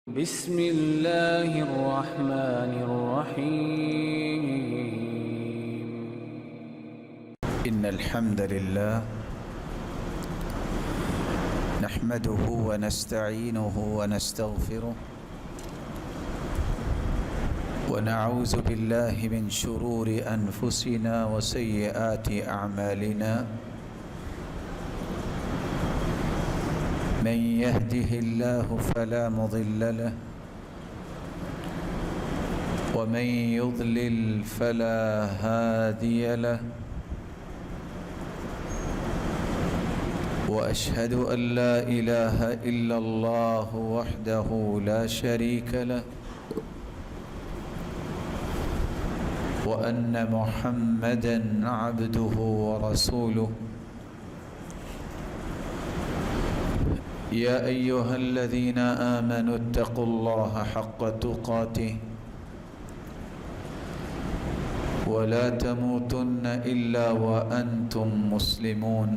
بسم الله الرحمن الرحيم. إن الحمد لله نحمده ونستعينه ونستغفره ونعوذ بالله من شرور أنفسنا وسيئات أعمالنا. من يهده الله فلا مضل له ومن يضلل فلا هادي له. وأشهد أن لا إله إلا الله وحده لا شريك له وأن محمدًا عبده ورسوله. يا أيها الذين آمنوا اتقوا الله حق تقاته ولا تموتن إلا وأنتم مسلمون.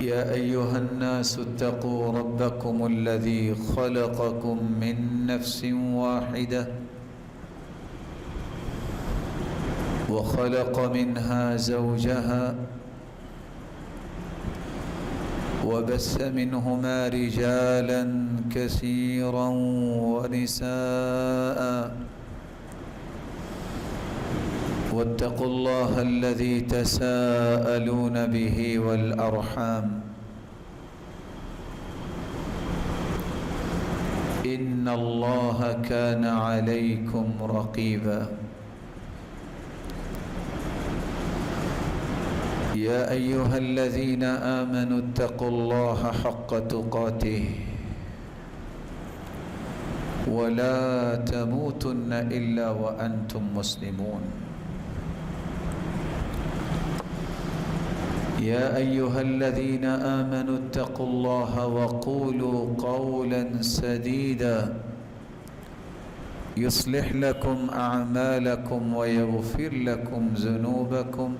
يا أيها الناس اتقوا ربكم الذي خلقكم من نفس واحدة وخلق منها زوجها وبث منهما رجالا كثيرا ونساء. واتقوا الله الذي تساءلون به والأرحام إن الله كان عليكم رقيبا. يا أيها الذين آمنوا اتقوا الله حق تقاته ولا تموتن إلا وأنتم مسلمون. يا أيها الذين آمنوا اتقوا الله وقولوا قولا سديدا يصلح لكم أعمالكم ويغفر لكم ذنوبكم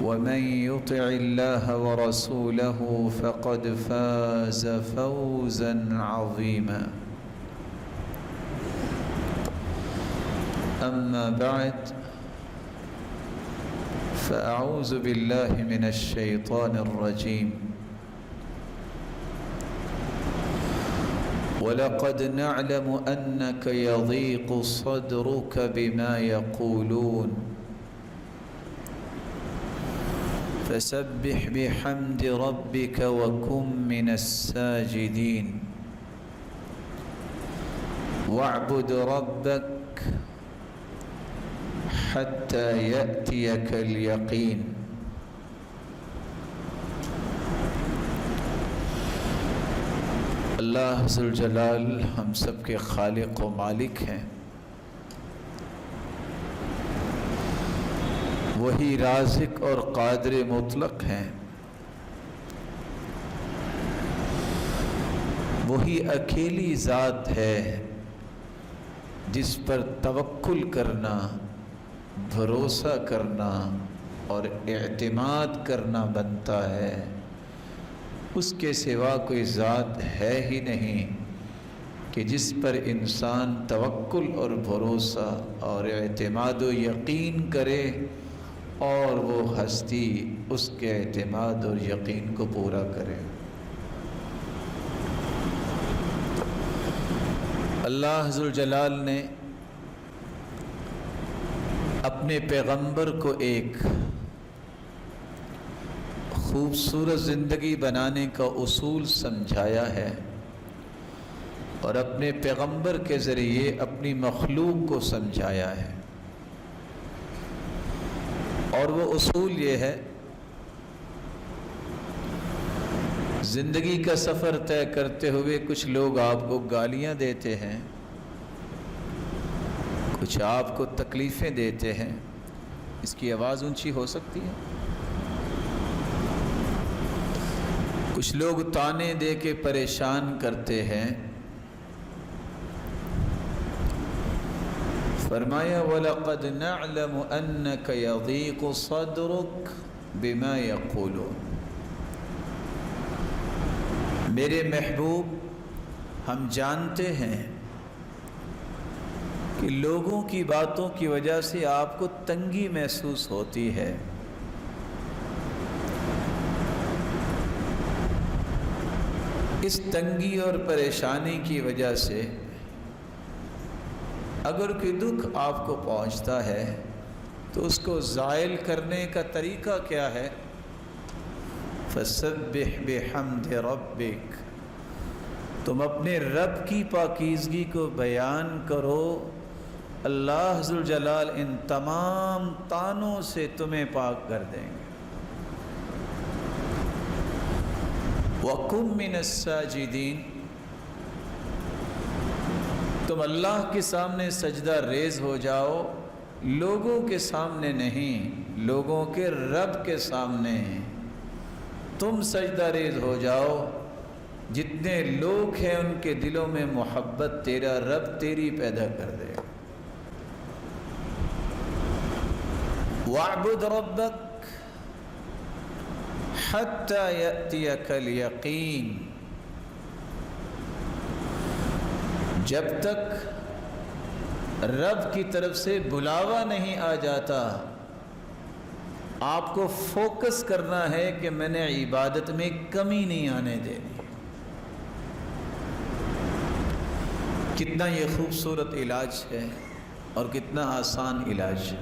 ومن يطع الله ورسوله فقد فاز فوزا عظيما. أما بعد فأعوذ بالله من الشيطان الرجيم. ولقد نعلم أنك يضيق صدرك بما يقولون فسبح بحمد ربك وكن من الساجدين واعبد ربك حتى يأتيك اليقين. اللہ ذوالجلال ہم سب کے خالق و مالک ہیں. وہی رازق اور قادر مطلق ہیں. وہی اکیلی ذات ہے جس پر توکل کرنا، بھروسہ کرنا اور اعتماد کرنا بنتا ہے. اس کے سوا کوئی ذات ہے ہی نہیں کہ جس پر انسان توکل اور بھروسہ اور اعتماد و یقین کرے اور وہ ہستی اس کے اعتماد اور یقین کو پورا کرے. اللہ ذوالجلال نے اپنے پیغمبر کو ایک خوبصورت زندگی بنانے کا اصول سمجھایا ہے اور اپنے پیغمبر کے ذریعے اپنی مخلوق کو سمجھایا ہے. اور وہ اصول یہ ہے، زندگی کا سفر طے کرتے ہوئے کچھ لوگ آپ کو گالیاں دیتے ہیں، کچھ آپ کو تکلیفیں دیتے ہیں. اس کی آواز اونچی ہو سکتی ہے. کچھ لوگ تانے دے کے پریشان کرتے ہیں. فرمایا وَلَقَدْ نَعْلَمُ أَنَّكَ يَضِيقُ صَدْرُكَ بِمَا يَقُولُونَ. میرے محبوب، ہم جانتے ہیں کہ لوگوں کی باتوں کی وجہ سے آپ کو تنگی محسوس ہوتی ہے، اس تنگی اور پریشانی کی وجہ سے اگر کوئی دکھ آپ کو پہنچتا ہے تو اس کو زائل کرنے کا طریقہ کیا ہے؟ فَسَبِّحْ بِحَمْدِ رَبِّكَ، تم اپنے رب کی پاکیزگی کو بیان کرو، اللہ ذوالجلال ان تمام طعنوں سے تمہیں پاک کر دیں گے۔ وَقُمْ مِنَ السَّاجِدِينَ، تم اللہ کے سامنے سجدہ ریز ہو جاؤ، لوگوں کے سامنے نہیں، لوگوں کے رب کے سامنے تم سجدہ ریز ہو جاؤ۔ جتنے لوگ ہیں ان کے دلوں میں محبت تیرا رب تیری پیدا کر دے۔ وَاعْبُدْ رَبَّكَ حَتَّى يَأْتِيَكَ الْيَقِينُ، جب تک رب کی طرف سے بلاوا نہیں آ جاتا، آپ کو فوکس کرنا ہے کہ میں نے عبادت میں کمی نہیں آنے دینی۔ کتنا یہ خوبصورت علاج ہے اور کتنا آسان علاج ہے۔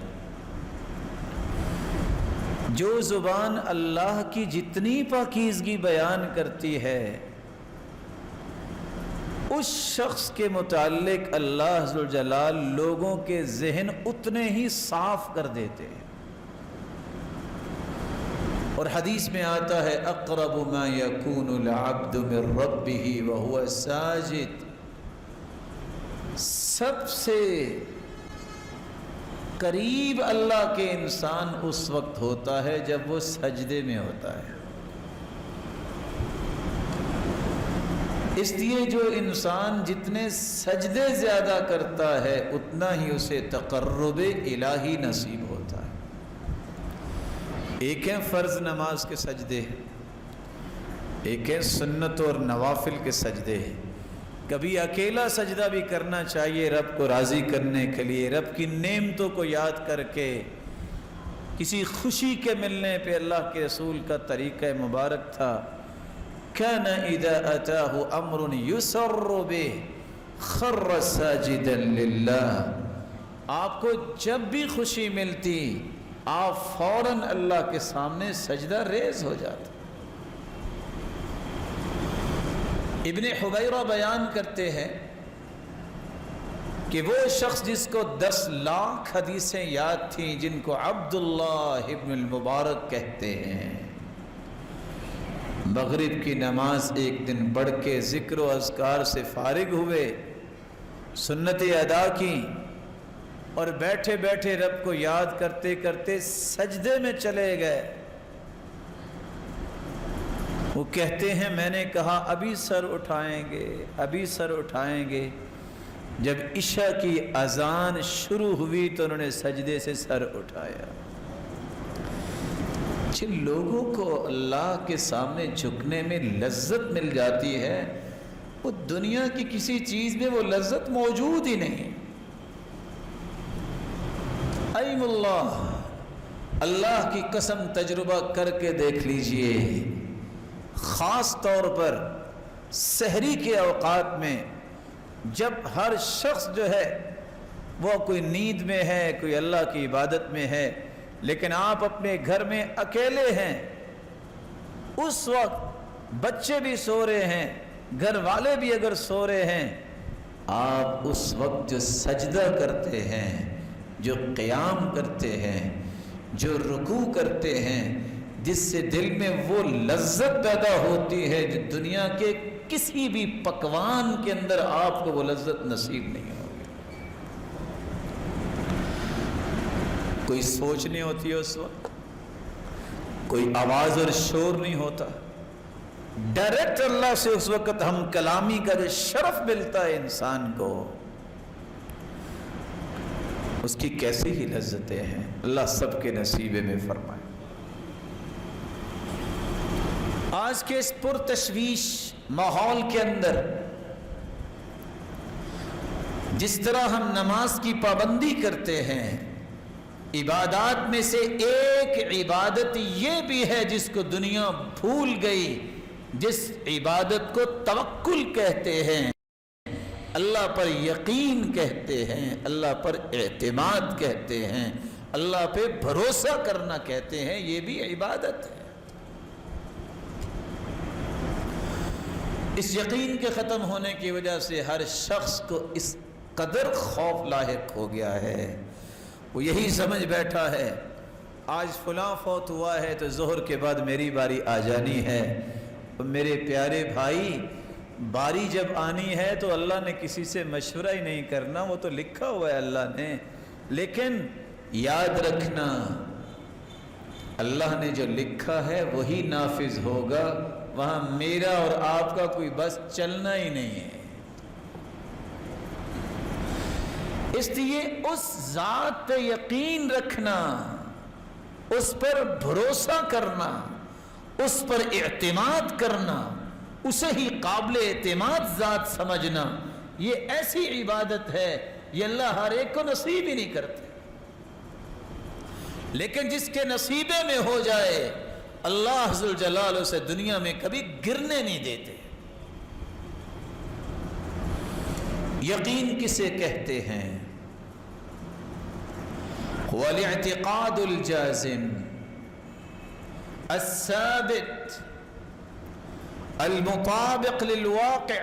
جو زبان اللہ کی جتنی پاکیزگی بیان کرتی ہے، اس شخص کے متعلق اللہ ذوالجلال لوگوں کے ذہن اتنے ہی صاف کر دیتے ہیں۔ اور حدیث میں آتا ہے اقرب ما یکون العبد من ربہ وہو ساجد، سب سے قریب اللہ کے انسان اس وقت ہوتا ہے جب وہ سجدے میں ہوتا ہے۔ اس لیے جو انسان جتنے سجدے زیادہ کرتا ہے اتنا ہی اسے تقرب الہی نصیب ہوتا ہے۔ ایک ہے فرض نماز کے سجدے، ایک ہے سنت اور نوافل کے سجدے۔ کبھی اکیلا سجدہ بھی کرنا چاہیے رب کو راضی کرنے کے لیے، رب کی نعمتوں کو یاد کر کے۔ کسی خوشی کے ملنے پہ اللہ کے رسول کا طریقہ مبارک تھا، كان اذا اتاه امر يسر به خر ساجدا لله، آپ کو جب بھی خوشی ملتی آپ فوراً اللہ کے سامنے سجدہ ریز ہو جاتے۔ ابن حبیرہ بیان کرتے ہیں کہ وہ شخص جس کو 10 لاکھ حدیثیں یاد تھیں، جن کو عبداللہ ابن المبارک کہتے ہیں، مغرب کی نماز ایک دن پڑھ کے ذکر و اذکار سے فارغ ہوئے، سنتیں ادا کی اور بیٹھے بیٹھے رب کو یاد کرتے کرتے سجدے میں چلے گئے۔ وہ کہتے ہیں میں نے کہا ابھی سر اٹھائیں گے، ابھی سر اٹھائیں گے۔ جب عشاء کی اذان شروع ہوئی تو انہوں نے سجدے سے سر اٹھایا۔ جن لوگوں کو اللہ کے سامنے جھکنے میں لذت مل جاتی ہے، وہ دنیا کی کسی چیز میں وہ لذت موجود ہی نہیں۔ ایم اللہ کی قسم تجربہ کر کے دیکھ لیجئے، خاص طور پر سحری کے اوقات میں جب ہر شخص جو ہے وہ کوئی نیند میں ہے، کوئی اللہ کی عبادت میں ہے، لیکن آپ اپنے گھر میں اکیلے ہیں، اس وقت بچے بھی سو رہے ہیں، گھر والے بھی اگر سو رہے ہیں، آپ اس وقت جو سجدہ کرتے ہیں، جو قیام کرتے ہیں، جو رکوع کرتے ہیں، جس سے دل میں وہ لذت پیدا ہوتی ہے جو دنیا کے کسی بھی پکوان کے اندر آپ کو وہ لذت نصیب نہیں ہوگی۔ کوئی سوچ نہیں ہوتی ہے اس وقت، کوئی آواز اور شور نہیں ہوتا، ڈائریکٹ اللہ سے اس وقت ہم کلامی کا جو شرف ملتا ہے انسان کو، اس کی کیسی ہی لذتیں ہیں، اللہ سب کے نصیبے میں فرمائے۔ آج کے اس پرتشویش ماحول کے اندر جس طرح ہم نماز کی پابندی کرتے ہیں، عبادات میں سے ایک عبادت یہ بھی ہے جس کو دنیا بھول گئی، جس عبادت کو توکل کہتے ہیں، اللہ پر یقین کہتے ہیں، اللہ پر اعتماد کہتے ہیں، اللہ پہ بھروسہ کرنا کہتے ہیں، یہ بھی عبادت ہے۔ اس یقین کے ختم ہونے کی وجہ سے ہر شخص کو اس قدر خوف لاحق ہو گیا ہے، وہ یہی سمجھ بیٹھا ہے آج فلاں فوت ہوا ہے تو ظہر کے بعد میری باری آ جانی ہے۔ میرے پیارے بھائی، باری جب آنی ہے تو اللہ نے کسی سے مشورہ ہی نہیں کرنا، وہ تو لکھا ہوا ہے اللہ نے، لیکن یاد رکھنا اللہ نے جو لکھا ہے وہی نافذ ہوگا، وہاں میرا اور آپ کا کوئی بس چلنا ہی نہیں ہے۔ اس لیے اس ذات پہ یقین رکھنا، اس پر بھروسہ کرنا، اس پر اعتماد کرنا، اسے ہی قابل اعتماد ذات سمجھنا، یہ ایسی عبادت ہے یہ اللہ ہر ایک کو نصیب ہی نہیں کرتے، لیکن جس کے نصیبے میں ہو جائے اللہ ذوالجلال اسے دنیا میں کبھی گرنے نہیں دیتے۔ یقین کسے کہتے ہیں؟ والاعتقاد الجازم الثابت المطابق للواقع۔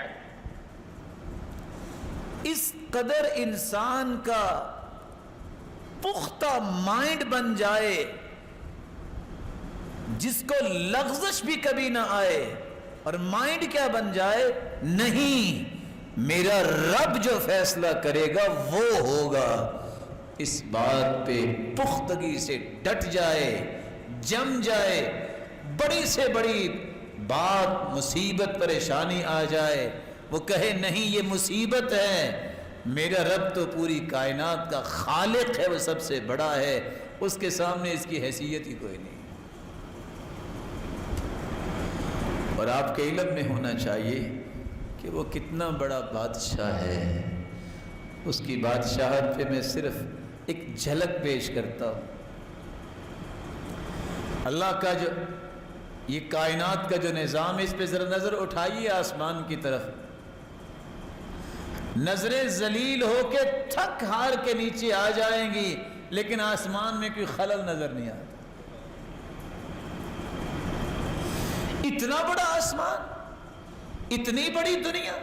اس قدر انسان کا پختہ مائنڈ بن جائے جس کو لغزش بھی کبھی نہ آئے، اور مائنڈ کیا بن جائے؟ نہیں، میرا رب جو فیصلہ کرے گا وہ ہوگا۔ اس بات پہ پختگی سے ڈٹ جائے، جم جائے، بڑی سے بڑی بات مصیبت پریشانی آ جائے وہ کہے نہیں یہ مصیبت ہے، میرا رب تو پوری کائنات کا خالق ہے، وہ سب سے بڑا ہے، اس کے سامنے اس کی حیثیت ہی کوئی نہیں۔ اور آپ کے علم میں ہونا چاہیے کہ وہ کتنا بڑا بادشاہ ہے، اس کی بادشاہت پہ میں صرف ایک جھلک پیش کرتا ہوں۔ اللہ کا جو یہ کائنات کا جو نظام، اس پہ ذرا نظر اٹھائیے آسمان کی طرف، نظریں ذلیل ہو کے تھک ہار کے نیچے آ جائیں گی، لیکن آسمان میں کوئی خلل نظر نہیں آتا۔ اتنا بڑا آسمان، اتنی بڑی دنیا،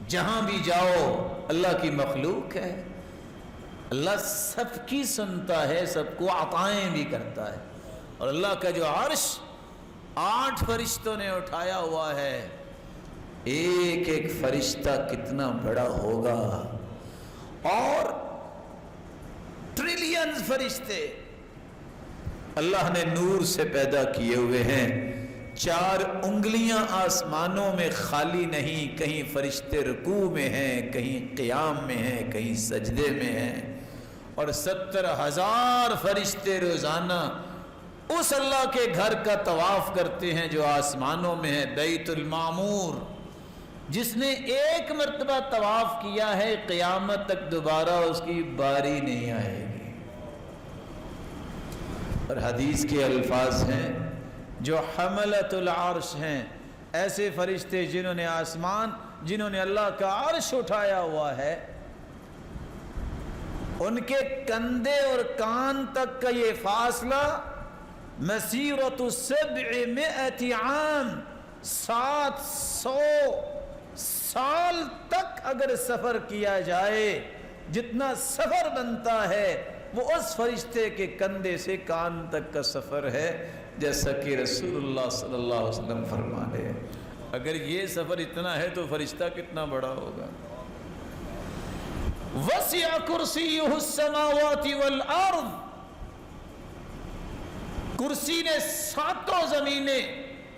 جہاں بھی جاؤ اللہ کی مخلوق ہے، اللہ سب کی سنتا ہے، سب کو عطائیں بھی کرتا ہے، اور اللہ کا جو عرش 8 فرشتوں نے اٹھایا ہوا ہے، ایک ایک فرشتہ کتنا بڑا ہوگا، اور ٹریلینز فرشتے اللہ نے نور سے پیدا کیے ہوئے ہیں۔ 4 انگلیاں آسمانوں میں خالی نہیں، کہیں فرشتے رکوع میں ہیں، کہیں قیام میں ہیں، کہیں سجدے میں ہیں، اور 70,000 فرشتے روزانہ اس اللہ کے گھر کا طواف کرتے ہیں جو آسمانوں میں ہے، بیت المعمور۔ جس نے ایک مرتبہ طواف کیا ہے قیامت تک دوبارہ اس کی باری نہیں آئے گی۔ اور حدیث کے الفاظ ہیں جو حملۃ العرش ہیں، ایسے فرشتے جنہوں نے جنہوں نے اللہ کا عرش اٹھایا ہوا ہے، ان کے کندھے اور کان تک کا یہ فاصلہ مسیرۃ 700 عام، 700 سال تک اگر سفر کیا جائے، جتنا سفر بنتا ہے وہ اس فرشتے کے کندھے سے کان تک کا سفر ہے، جیسا کہ رسول اللہ صلی اللہ علیہ وسلم فرمانے۔ اگر یہ سفر اتنا ہے تو فرشتہ کتنا بڑا ہوگا۔ وسع کرسیہ السماوات والارض، کرسی نے 7 زمینیں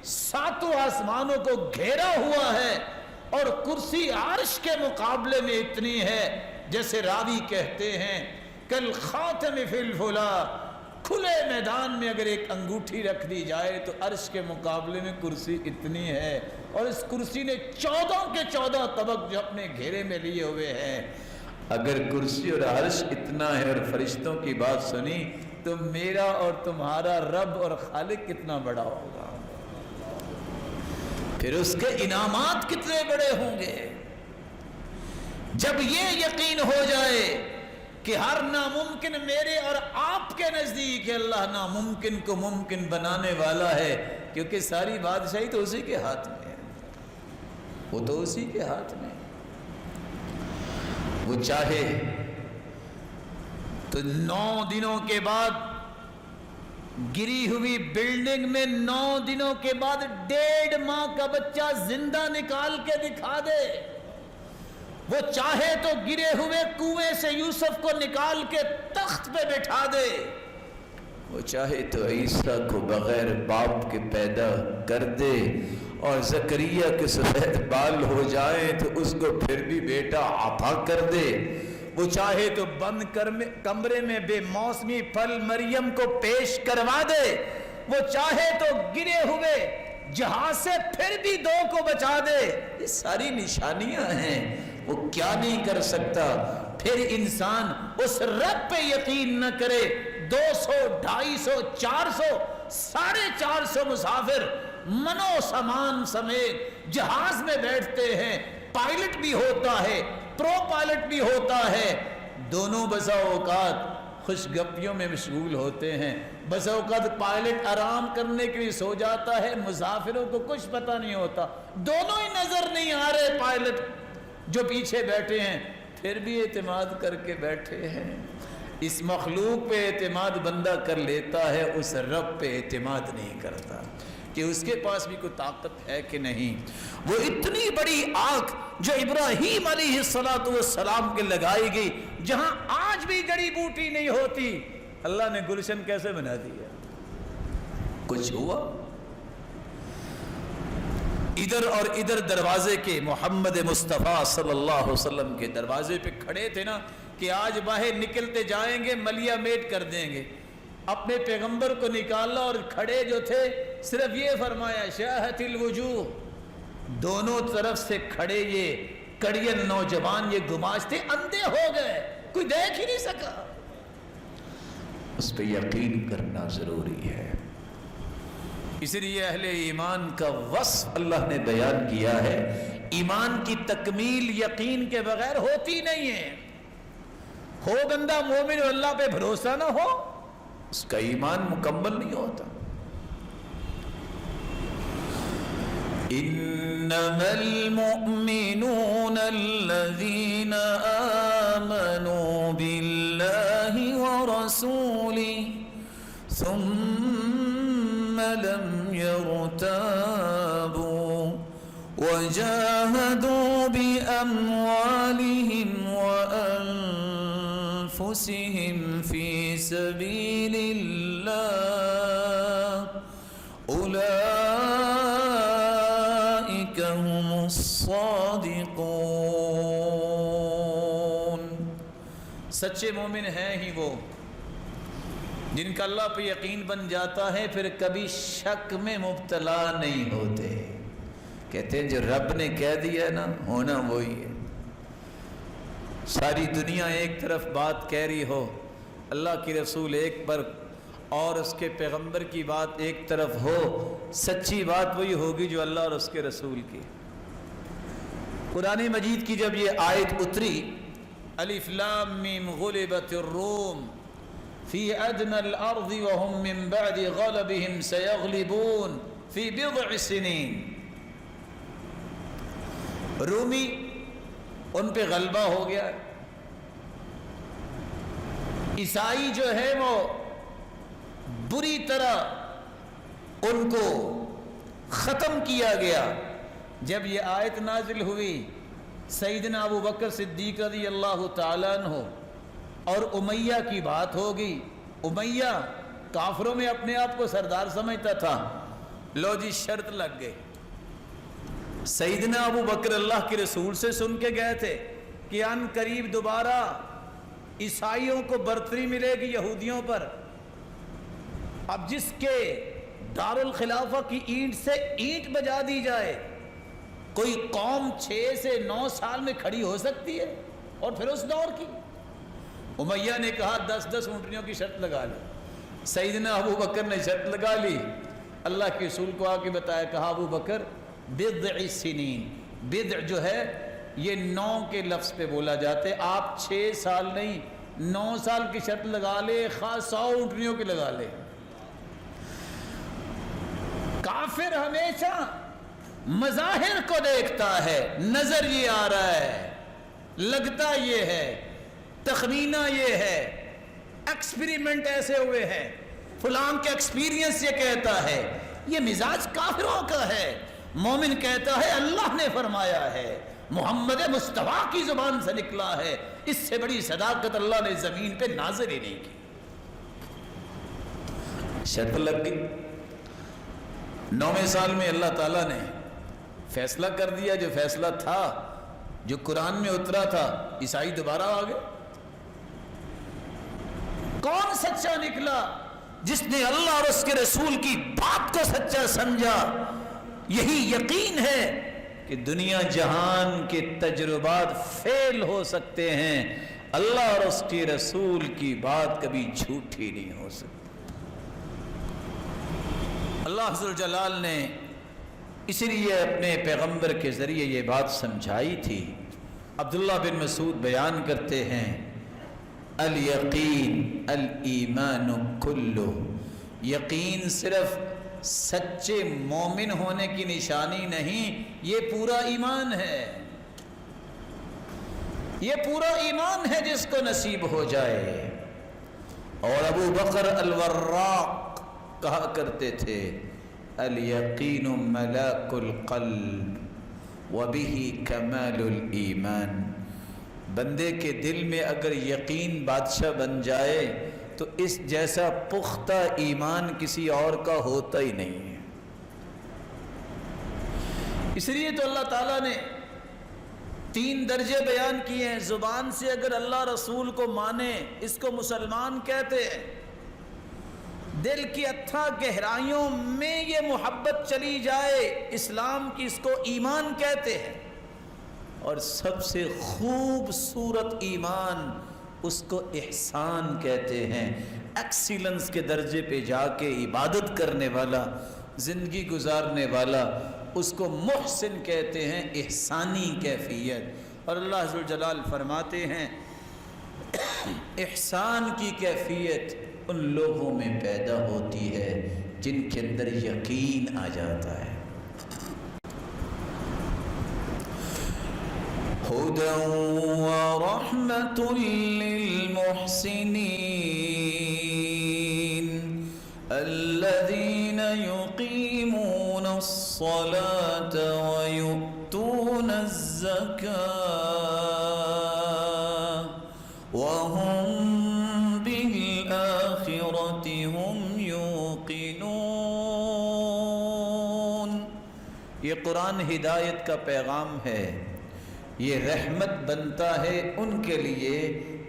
7 آسمانوں کو گھیرا ہوا ہے، اور کرسی عرش کے مقابلے میں اتنی ہے جیسے راوی کہتے ہیں کل خاتم فی الفلا کھلے میدان میں اگر ایک انگوٹھی رکھ دی جائے تو عرش کے مقابلے میں کرسی اتنی ہے، اور اس کرسی نے 14 کے 14 طبق جو اپنے گھیرے میں لیے ہوئے ہیں۔ اگر کرسی اور عرش اتنا ہے اور فرشتوں کی بات سنی تو میرا اور تمہارا رب اور خالق کتنا بڑا ہوگا، پھر اس کے انعامات کتنے بڑے ہوں گے۔ جب یہ یقین ہو جائے کہ ہر ناممکن میرے اور آپ کے نزدیک ہے، اللہ ناممکن کو ممکن بنانے والا ہے، کیونکہ ساری بادشاہی تو اسی کے ہاتھ میں ہے، وہ تو اسی کے ہاتھ میں۔ وہ چاہے تو 9 دنوں کے بعد گری ہوئی بلڈنگ میں 9 دنوں کے بعد 1.5 ماہ کا بچہ زندہ نکال کے دکھا دے، وہ چاہے تو گرے ہوئے کنویں سے یوسف کو نکال کے تخت پہ بٹھا دے، وہ چاہے تو عیسیٰ کو بغیر باپ کے پیدا کر دے، اور زکریا کے سفید بال ہو جائیں تو اس کو پھر بھی بیٹا عطا کر دے، وہ چاہے تو بند کمرے میں بے موسمی پھل مریم کو پیش کروا دے، وہ چاہے تو گرے ہوئے جہاز سے پھر بھی 2 کو بچا دے۔ یہ ساری نشانیاں ہیں، وہ کیا نہیں کر سکتا۔ پھر انسان اس رب پہ یقین نہ کرے، 200 250 400 450 مسافر منو سامان سمیت جہاز میں بیٹھتے ہیں، پائلٹ بھی ہوتا ہے، پرو پائلٹ بھی ہوتا ہے، دونوں بسا اوقات خوش گپیوں میں مشغول ہوتے ہیں، بسا اوقات پائلٹ آرام کرنے کے لیے سو جاتا ہے، مسافروں کو کچھ پتہ نہیں ہوتا، دونوں ہی نظر نہیں آ رہے پائلٹ جو پیچھے بیٹھے ہیں، پھر بھی اعتماد کر کے بیٹھے ہیں۔ اس مخلوق پہ اعتماد بندہ کر لیتا ہے، اس رب پہ اعتماد نہیں کرتا کہ اس کے پاس بھی کوئی طاقت ہے کہ نہیں۔ وہ اتنی بڑی آنکھ جو ابراہیم علیہ السلام کے لگائی گئی، جہاں آج بھی جڑی بوٹی نہیں ہوتی، اللہ نے گلشن کیسے بنا دیا؟ کچھ ہوا؟ ادھر اور ادھر دروازے کے محمد مصطفیٰ صلی اللہ علیہ وسلم کے دروازے پہ کھڑے تھے نا کہ آج باہر نکلتے جائیں گے ملیا میٹ کر دیں گے، اپنے پیغمبر کو نکالا، اور کھڑے جو تھے صرف یہ فرمایا شاہت الوجوہ، دونوں طرف سے کھڑے یہ کڑین نوجوان، یہ گماشتے اندھے ہو گئے، کوئی دیکھ ہی نہیں سکا۔ اس پہ یقین کرنا ضروری ہے۔ اس لیے اہل ایمان کا وصف اللہ نے بیان کیا ہے، ایمان کی تکمیل یقین کے بغیر ہوتی نہیں ہے۔ ہو بندہ مومن و اللہ پہ بھروسہ نہ ہو، اس کا ایمان مکمل نہیں ہوتا۔ انما المؤمنون الذين آمنوا بالله ورسوله ثم لم يرتابوا وجاهدوا بأموالهم وأنفسهم في سبيل الله أولئك هم الصادقون۔ سچے مومن ہیں ہی وہ جن کا اللہ پہ یقین بن جاتا ہے، پھر کبھی شک میں مبتلا نہیں ہوتے۔ کہتے ہیں جو رب نے کہہ دیا نا، ہونا وہی ہے۔ ساری دنیا ایک طرف بات کہہ رہی ہو، اللہ کی رسول ایک پر اور اس کے پیغمبر کی بات ایک طرف ہو، سچی بات وہی ہوگی جو اللہ اور اس کے رسول کی۔ قرآن مجید کی جب یہ آیت اتری، الف لام میم غلبت الروم فی ادنى الارض وهم من بعد غلبهم سيغلبون فی بضع سنین، رومی ان پہ غلبہ ہو گیا، عیسائی جو ہے وہ بری طرح ان کو ختم کیا گیا۔ جب یہ آیت نازل ہوئی، سیدنا ابو بکر صدیق رضی اللہ تعالیٰ عنہ اور امیہ کی بات ہوگی۔ امیہ کافروں میں اپنے آپ کو سردار سمجھتا تھا، لو جی شرط لگ گئی۔ سیدنا ابو بکر اللہ کے رسول سے سن کے گئے تھے کہ ان قریب دوبارہ عیسائیوں کو برتری ملے گی یہودیوں پر، اب جس کے دارالخلافہ کی اینٹ سے اینٹ بجا دی جائے، کوئی قوم 6 سے 9 سال میں کھڑی ہو سکتی ہے؟ اور پھر اس دور کی امیہ نے کہا 10 اونٹنیوں کی شرط لگا لی، سیدنا ابو بکر نے شرط لگا لی، اللہ کے رسول کو آ کے بتایا، کہا ابو بکر بضع سنین، بضع جو ہے یہ 9 کے لفظ پہ بولا جاتا ہے، آپ 6 سال نہیں 9 سال کی شرط لگا لے، خاص 100 اونٹنیوں کی لگا لے۔ کافر ہمیشہ مظاہر کو دیکھتا ہے، نظر یہ آ رہا ہے، لگتا یہ ہے، تخمینہ یہ ہے، ایکسپیریمنٹ ایسے ہوئے ہیں، فلان کے ایکسپیرینس یہ کہتا ہے، یہ مزاج کافروں کا ہے۔ مومن کہتا ہے اللہ نے فرمایا ہے، محمد مصطفیٰ کی زبان سے نکلا ہے، اس سے بڑی صداقت اللہ نے زمین پہ نازل ہی نہیں کی۔ شرط لگ گئی، 9ویں سال میں اللہ تعالیٰ نے فیصلہ کر دیا، جو فیصلہ تھا، جو قرآن میں اترا تھا، عیسائی دوبارہ آ گئے۔ کون سچا نکلا؟ جس نے اللہ اور اس کے رسول کی بات کو سچا سمجھا۔ یہی یقین ہے کہ دنیا جہان کے تجربات فیل ہو سکتے ہیں، اللہ اور اس کے رسول کی بات کبھی جھوٹی نہیں ہو سکتی۔ اللہ ذوالجلال نے اس لیے اپنے پیغمبر کے ذریعے یہ بات سمجھائی تھی۔ عبداللہ بن مسعود بیان کرتے ہیں، الیقین الایمان کلہ، یقین صرف سچے مومن ہونے کی نشانی نہیں، یہ پورا ایمان ہے، یہ پورا ایمان ہے جس کو نصیب ہو جائے۔ اور ابو بکر الوراق کہا کرتے تھے، الیقین ملاک القلب وبہ کمال الایمان، بندے کے دل میں اگر یقین بادشاہ بن جائے تو اس جیسا پختہ ایمان کسی اور کا ہوتا ہی نہیں ہے۔ اس لیے تو اللہ تعالیٰ نے 3 درجے بیان کیے ہیں۔ زبان سے اگر اللہ رسول کو مانے، اس کو مسلمان کہتے ہیں، دل کی اتھا گہرائیوں میں یہ محبت چلی جائے، اسلام کی اس کو ایمان کہتے ہیں۔ اور سب سے خوبصورت ایمان اس کو احسان کہتے ہیں۔ ایکسیلنس کے درجے پہ جا کے عبادت کرنے والا، زندگی گزارنے والا، اس کو محسن کہتے ہیں، احسانی کیفیت۔ اور اللہ ذوالجلال فرماتے ہیں احسان کی کیفیت ان لوگوں میں پیدا ہوتی ہے جن کے اندر یقین آ جاتا ہے۔ هدى ورحمة للمحسنين الذين يقيمون الصلاة ويؤتون الزكاة وهم بالآخرة هم يوقنون۔ یہ قرآن ہدایت کا پیغام ہے، یہ رحمت بنتا ہے ان کے لیے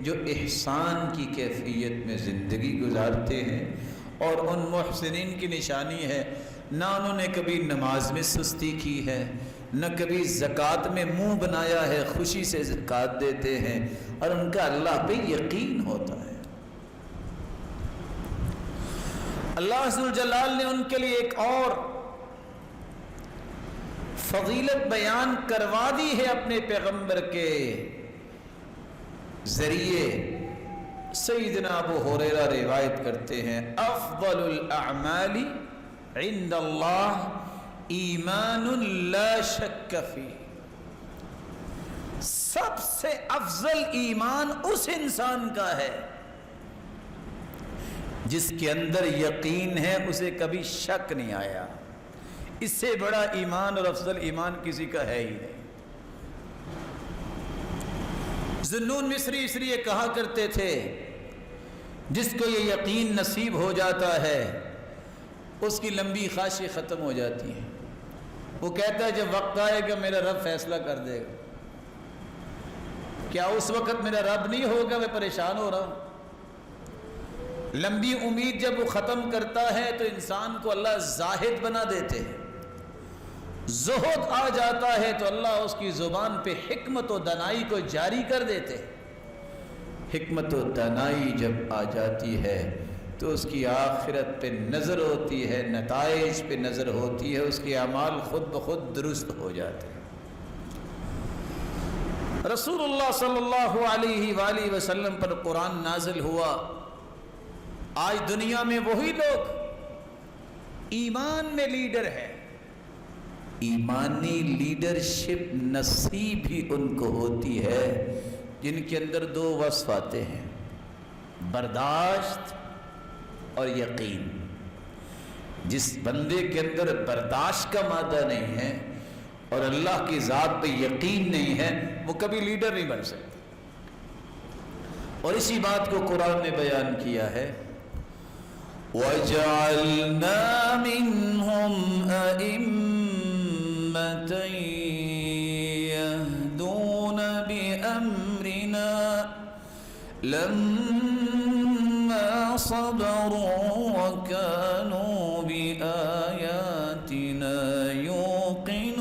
جو احسان کی کیفیت میں زندگی گزارتے ہیں۔ اور ان محسنین کی نشانی ہے، نہ انہوں نے کبھی نماز میں سستی کی ہے، نہ کبھی زکوٰۃ میں منہ بنایا ہے، خوشی سے زکوٰۃ دیتے ہیں، اور ان کا اللہ پہ یقین ہوتا ہے۔ اللہ ذوالجلال نے ان کے لیے ایک اور فضیلت بیان کروا دی ہے اپنے پیغمبر کے ذریعے۔ سیدنا ابو ہریرہ روایت کرتے ہیں، افضل الاعمال عند اللہ ایمان لا شک فیہ، سب سے افضل ایمان اس انسان کا ہے جس کے اندر یقین ہے، اسے کبھی شک نہیں آیا۔ اس سے بڑا ایمان اور افضل ایمان کسی کا ہے ہی نہیں۔ ذنون مصری اس لیے کہا کرتے تھے، جس کو یہ یقین نصیب ہو جاتا ہے اس کی لمبی خواہشیں ختم ہو جاتی ہیں۔ وہ کہتا ہے جب وقت آئے گا میرا رب فیصلہ کر دے گا، کیا اس وقت میرا رب نہیں ہوگا، میں پریشان ہو رہا ہوں۔ لمبی امید جب وہ ختم کرتا ہے تو انسان کو اللہ زاہد بنا دیتے ہیں. زہد آ جاتا ہے تو اللہ اس کی زبان پہ حکمت و دانائی کو جاری کر دیتے ہیں. حکمت و دانائی جب آ جاتی ہے تو اس کی آخرت پہ نظر ہوتی ہے، نتائج پہ نظر ہوتی ہے، اس کے اعمال خود بخود درست ہو جاتے ہیں. رسول اللہ صلی اللہ علیہ وآلہ وسلم پر قرآن نازل ہوا. آج دنیا میں وہی لوگ ایمان میں لیڈر ہے. ایمانی لیڈرشپ نصیب ہی ان کو ہوتی ہے جن کے اندر دو وصف آتے ہیں، برداشت اور یقین. جس بندے کے اندر برداشت کا مادہ نہیں ہے اور اللہ کی ذات پہ یقین نہیں ہے، وہ کبھی لیڈر نہیں بن سکتا. اور اسی بات کو قرآن نے بیان کیا ہے، وَجَعَلْنَا مِنْهُمْ أَئِمَّةً يَهْدُونَ بِأَمْرِنَا لَمَّا صَبَرُوا وَكَانُوا بِآيَاتِنَا يُوقِنُونَ.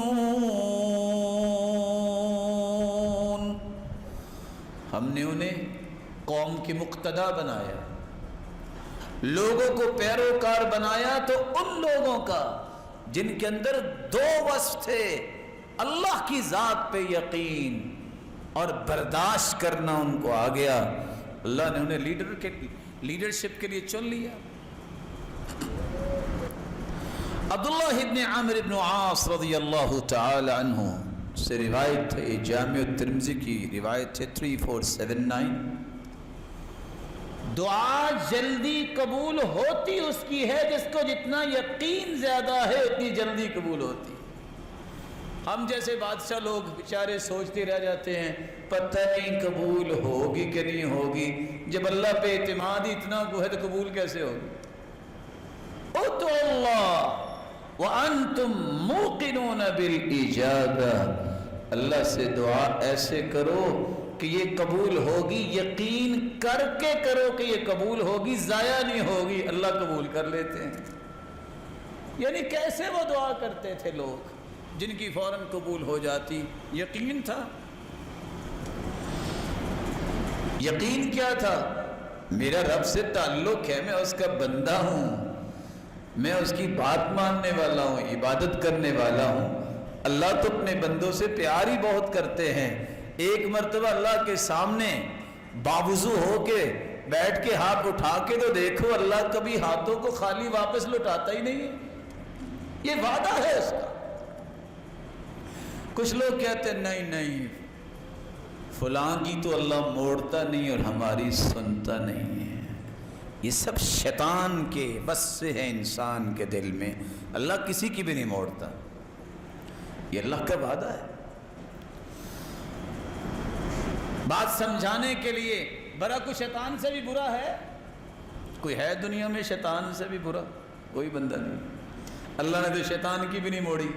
ہم نے انہیں قوم کی مقتدا بنایا، لوگوں کو پیروکار بنایا، تو ان لوگوں کا جن کے اندر دو وصف تھے، اللہ کی ذات پہ یقین اور برداشت کرنا ان کو آ گیا. اللہ نے انہیں لیڈرشپ کے لیے چن لیا. عبداللہ ابن عامر ابن عاص رضی اللہ تعالی عنہ سے روایت ہے، جامع الترمذی کی روایت ہے 3479. دعا جلدی قبول ہوتی اس کی ہے جس کو جتنا یقین زیادہ ہے اتنی جلدی قبول ہوتی. ہم جیسے بادشاہ لوگ بیچارے سوچتے رہ جاتے ہیں پتہ نہیں قبول ہوگی کہ نہیں ہوگی. جب اللہ پہ اعتماد ہی اتنا کو ہے تو قبول کیسے ہوگی؟ ادعوا اللہ وانتم موقنون بالاجابہ. اللہ سے دعا ایسے کرو کہ یہ قبول ہوگی، یقین کر کے کرو کہ یہ قبول ہوگی، ضائع نہیں ہوگی. اللہ قبول کر لیتے ہیں. یعنی کیسے وہ دعا کرتے تھے لوگ جن کی فوراً قبول ہو جاتی؟ یقین تھا. یقین کیا تھا؟ میرا رب سے تعلق ہے، میں اس کا بندہ ہوں، میں اس کی بات ماننے والا ہوں، عبادت کرنے والا ہوں. اللہ تو اپنے بندوں سے پیار ہی بہت کرتے ہیں. ایک مرتبہ اللہ کے سامنے باوضو ہو کے بیٹھ کے ہاتھ اٹھا کے تو دیکھو، اللہ کبھی ہاتھوں کو خالی واپس لوٹاتا ہی نہیں ہے. یہ وعدہ ہے اس کا. کچھ لوگ کہتے ہیں نہیں فلاں کی تو اللہ موڑتا نہیں اور ہماری سنتا نہیں ہے. یہ سب شیطان کے بس سے ہے انسان کے دل میں. اللہ کسی کی بھی نہیں موڑتا. یہ اللہ کا وعدہ ہے. بات سمجھانے کے لیے برا کوئی شیطان سے بھی برا ہے؟ کوئی ہے دنیا میں شیطان سے بھی برا؟ کوئی بندہ نہیں. اللہ نے تو شیطان کی بھی نہیں موڑی.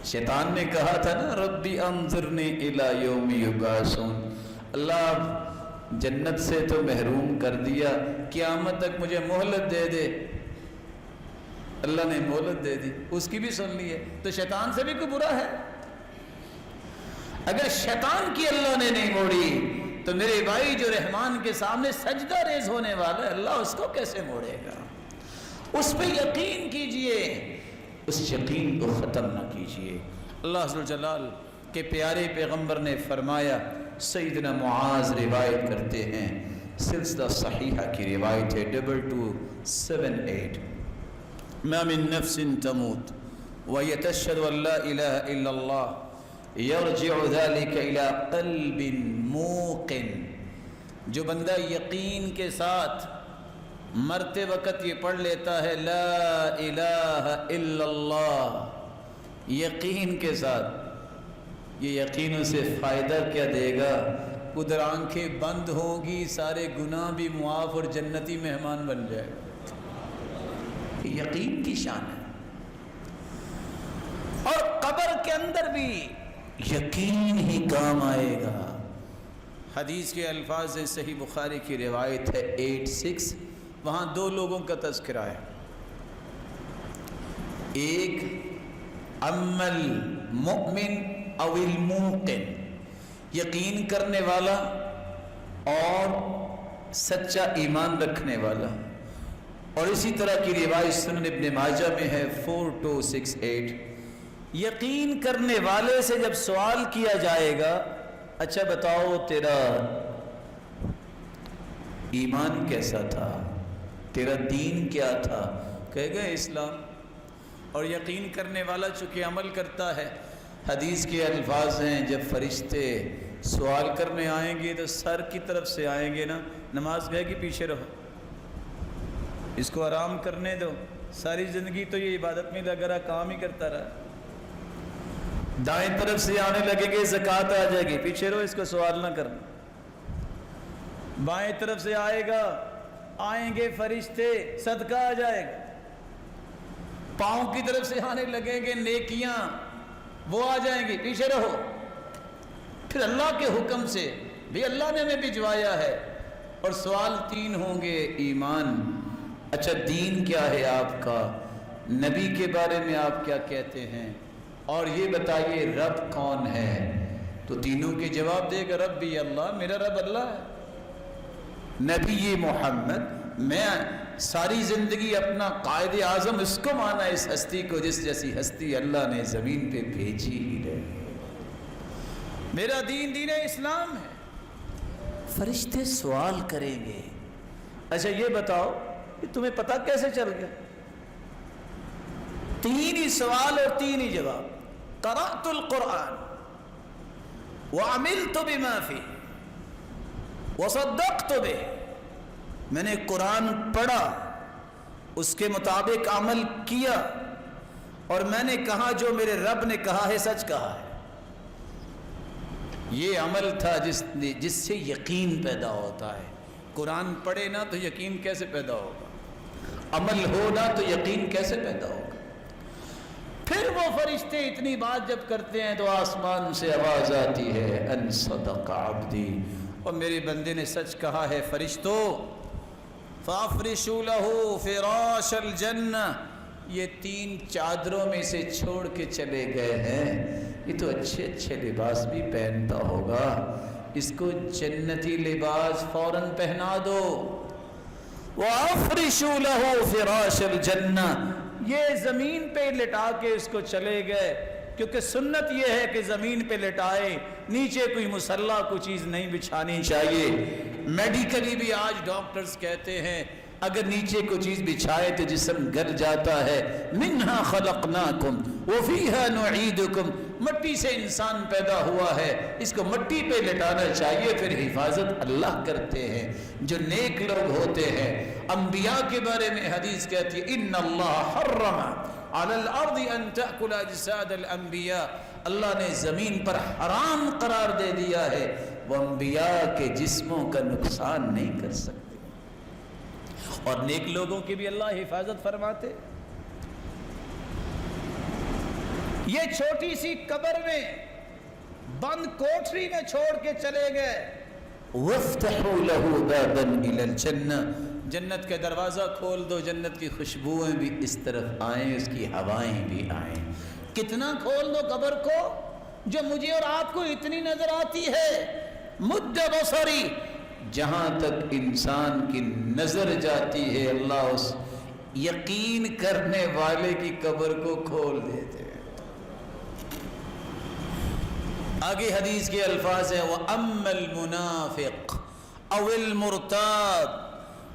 شیطان نے کہا تھا نا ربی انظرنی الی یوم یبعثون، اللہ جنت سے تو محروم کر دیا، قیامت تک مجھے مہلت دے دے. اللہ نے مہلت دے دی، اس کی بھی سن لی ہے. تو شیطان سے بھی کوئی برا ہے؟ اگر شیطان کی اللہ نے نہیں موڑی تو میرے بھائی جو رحمان کے سامنے سجدہ ریز ہونے والا ہے، اللہ اس کو کیسے موڑے گا؟ اس پہ یقین کیجئے، اس یقین کو ختم نہ کیجئے. اللہ عز و جلال کے پیارے پیغمبر نے فرمایا، سیدنا معاذ روایت کرتے ہیں، سلسلہ صحیحہ کی روایت ہے 2278، ما من نفس تموت وهي تشهد ان لا اله الا الله یرجع ذلك الى قلب موقن. جو بندہ یقین کے ساتھ مرتے وقت یہ پڑھ لیتا ہے لا الہ الا اللہ، یقین کے ساتھ، یہ یقین اسے فائدہ کیا دے گا؟ ادھر آنکھیں بند ہوگی، سارے گناہ بھی معاف اور جنتی مہمان بن جائے گا. یقین کی شان ہے. اور قبر کے اندر بھی یقین ہی کام آئے گا. حدیث کے الفاظ ہیں، صحیح بخاری کی روایت ہے 86، وہاں دو لوگوں کا تذکرہ ہے، ایک اما المؤمن او الموقن، یقین کرنے والا اور سچا ایمان رکھنے والا، اور اسی طرح کی روایت سنن ابن ماجہ میں ہے 4268، یقین کرنے والے سے جب سوال کیا جائے گا اچھا بتاؤ تیرا ایمان کیسا تھا، تیرا دین کیا تھا، کہے گا اسلام، اور یقین کرنے والا چونکہ عمل کرتا ہے، حدیث کے الفاظ ہیں جب فرشتے سوال کرنے آئیں گے تو سر کی طرف سے آئیں گے نا، نماز گئے کہ پیچھے رہو، اس کو آرام کرنے دو، ساری زندگی تو یہ عبادت میں لگا رہا، کام ہی کرتا رہا، دائیں طرف سے آنے لگے گے زکوٰۃ آ جائے گی، پیچھے رہو، اس کو سوال نہ کرنا، بائیں طرف سے آئے گا، آئیں گے فرشتے، صدقہ آ جائے گا، پاؤں کی طرف سے آنے لگیں گے نیکیاں، وہ آ جائیں گی، پیچھے رہو، پھر اللہ کے حکم سے بھی اللہ نے ہمیں بھجوایا ہے، اور سوال تین ہوں گے، ایمان، اچھا دین کیا ہے آپ کا، نبی کے بارے میں آپ کیا کہتے ہیں، اور یہ بتائیے رب کون ہے، تو تینوں کے جواب دے گا رب بھی اللہ، میرا رب اللہ ہے، نبی محمد، میں ساری زندگی اپنا قائد اعظم اس کو مانا، اس ہستی کو جس جیسی ہستی اللہ نے زمین پہ بھیجی ہی رہی، میرا دین دین اسلام ہے۔ فرشتے سوال کریں گے اچھا یہ بتاؤ کہ تمہیں پتہ کیسے چل گیا، تین ہی سوال اور تین ہی جواب، قرأت القرآن وعملت بما فيه وصدقت به، میں نے قرآن پڑھا، اس کے مطابق عمل کیا، اور میں نے کہا جو میرے رب نے کہا ہے سچ کہا ہے، یہ عمل تھا جس سے یقین پیدا ہوتا ہے، قرآن پڑھے نا تو یقین کیسے پیدا ہوگا، عمل ہو نا تو یقین کیسے پیدا ہوگا۔ پھر وہ فرشتے اتنی بات جب کرتے ہیں تو آسمان سے آواز آتی ہے ان صدق عبدی، اور میرے بندے نے سچ کہا ہے، فرشتوں فافرشوا له فراش الجنہ، یہ تین چادروں میں سے چھوڑ کے چلے گئے ہیں، یہ تو اچھے اچھے لباس بھی پہنتا ہوگا، اس کو جنتی لباس فوراً پہنا دو، وَأَفْرِشُوا لَهُ فِرَاشَ الْجَنَّةِ، یہ زمین پہ لٹا کے اس کو چلے گئے، کیونکہ سنت یہ ہے کہ زمین پہ لٹائے، نیچے کوئی مصلی کوئی چیز نہیں بچھانی چاہیے، میڈیکلی بھی آج ڈاکٹرز کہتے ہیں اگر نیچے کوئی چیز بچھائے تو جسم گر جاتا ہے، منہا خلقناکم وفیہا نعیدکم، مٹی سے انسان پیدا ہوا ہے، اس کو مٹی پہ لٹانا چاہیے، پھر حفاظت اللہ کرتے ہیں جو نیک لوگ ہوتے ہیں۔ انبیاء کے بارے میں حدیث کہتی ہے ان اللہ حرم علی الارض ان تأکل اجساد الانبیاء، اللہ نے زمین پر حرام قرار دے دیا ہے وہ انبیاء کے جسموں کا نقصان نہیں کر سکتے، اور نیک لوگوں کی بھی اللہ حفاظت فرماتے۔ یہ چھوٹی سی قبر میں بند کوٹری میں چھوڑ کے چلے گئے، وَافْتَحُوا لَهُ بَابًا إِلَى الْجَنَّةِ، جنت کا دروازہ کھول دو، جنت کی خوشبوئیں بھی اس طرف آئیں، اس کی ہوائیں بھی آئیں، کتنا کھول دو قبر کو جو مجھے اور آپ کو اتنی نظر آتی ہے، مد بصری، جہاں تک انسان کی نظر جاتی ہے اللہ اس یقین کرنے والے کی قبر کو کھول دیتے ہیں۔ آگے حدیث کے الفاظ ہیں وَأَمَّا الْمُنَافِقُ أَوِ الْمُرْتَابُ،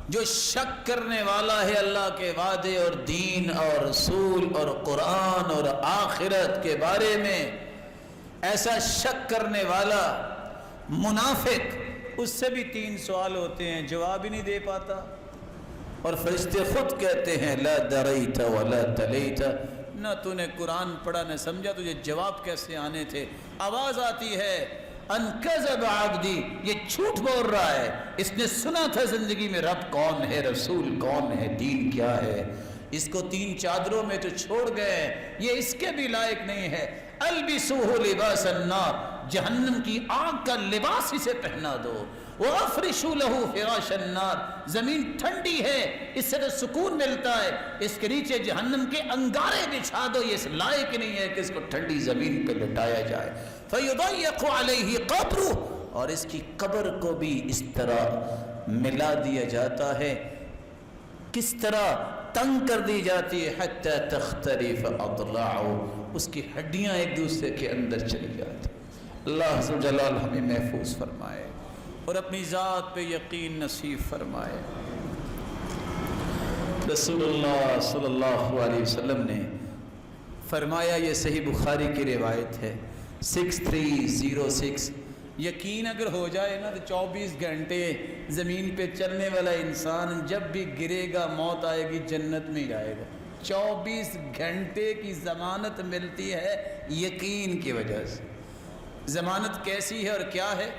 جو شک کرنے والا ہے اللہ کے وعدے اور دین اور رسول اور قرآن اور آخرت کے بارے میں، ایسا شک کرنے والا منافق، اس سے بھی تین سوال ہوتے ہیں، جواب ہی نہیں دے پاتا، اور فرشتے خود کہتے ہیں لا دریت ولا تلیت، نہ تو نے قرآن پڑھا نہ سمجھا، تجھے جواب کیسے آنے تھے۔ آواز آتی ہے ان کذب عبدی، یہ جھوٹ بول رہا ہے، اس نے سنا تھا زندگی میں رب کون ہے، رسول کون ہے، دین کیا ہے، اس کو تین چادروں میں تو چھوڑ گئے، یہ اس کے بھی لائق نہیں ہے، البسوہ لباس النار، جہنم کی آگ کا لباس اسے پہنا دو، وَأَفْرِشُوا لَهُ فِرَاشَ النَّارِ، زمین ٹھنڈی ہے اس سے تو سکون ملتا ہے، اس کے نیچے جہنم کے انگارے بچھا دو، یہ اس لائق نہیں ہے کہ اس کو ٹھنڈی زمین پہ لٹایا جائے، فَيُضَيَّقُ عَلَيْهِ قَبْرُهُ، اور اس کی قبر کو بھی اس طرح ملا دیا جاتا ہے، کس طرح تنگ کر دی جاتی ہے، حتی تختلف اضلاعه، اس کی ہڈیاں ایک دوسرے کے اندر چلی جاتی۔ اللہ عز و جلال ہمیں محفوظ فرمائے اور اپنی ذات پہ یقین نصیب فرمائے۔ رسول اللہ صلی اللہ علیہ وسلم نے فرمایا، یہ صحیح بخاری کی روایت ہے 6306، یقین اگر ہو جائے نا تو 24 گھنٹے زمین پہ چلنے والا انسان جب بھی گرے گا موت آئے گی جنت میں جائے گا۔ 24 گھنٹے کی ضمانت ملتی ہے یقین کی وجہ سے۔ ضمانت کیسی ہے اور کیا ہے؟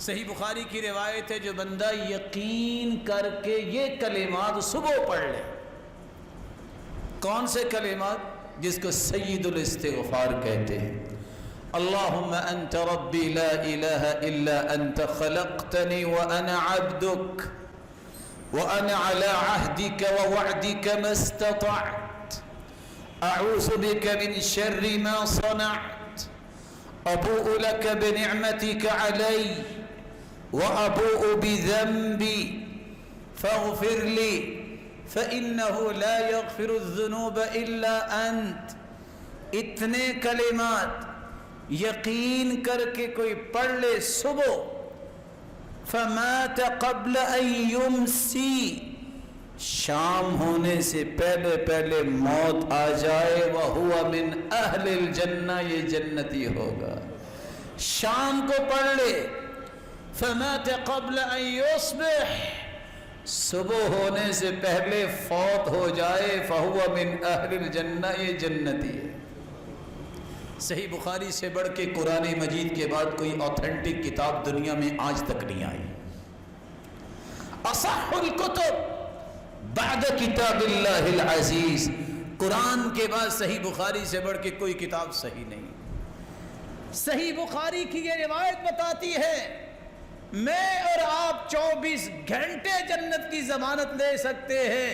صحیح بخاری کی روایت ہے، جو بندہ یقین کر کے یہ کلمات صبح پڑھ لے۔ کون سے کلمات؟ جس کو سید الاستغفار کہتے ہیں۔ اللہم انت ربی لا الہ الا انت خلقتنی وانا عبدک وانا علی عہدک ووعدک ما استطعت اعوذ بک من شر ما صنعت ابوء لک بنعمتک علی وابوء بذنبی فاغفر لی فإنہ لا یغفر الذنوب الا انت۔ اتنے کلمات یقین کر کے کوئی پڑھ لے صبح، فمات قبل ان یمسی، شام ہونے سے پہلے پہلے موت آ جائے، وہو من اہل الجنہ، یہ جنتی ہوگا۔ شام کو پڑھ لے، فمات قبل ان یصبح، صبح ہونے سے پہلے فوت ہو جائے، فہو من اہل الجنہ، یہ جنتی ہے۔ صحیح بخاری سے بڑھ کے قرآن مجید کے بعد کوئی اوتھینٹک کتاب دنیا میں آج تک نہیں آئی۔ اصح الکتب بعد کتاب اللہ العزیز، قرآن کے بعد صحیح بخاری سے بڑھ کے کوئی کتاب صحیح نہیں۔ صحیح بخاری کی یہ روایت بتاتی ہے میں اور آپ 24 گھنٹے جنت کی ضمانت لے سکتے ہیں،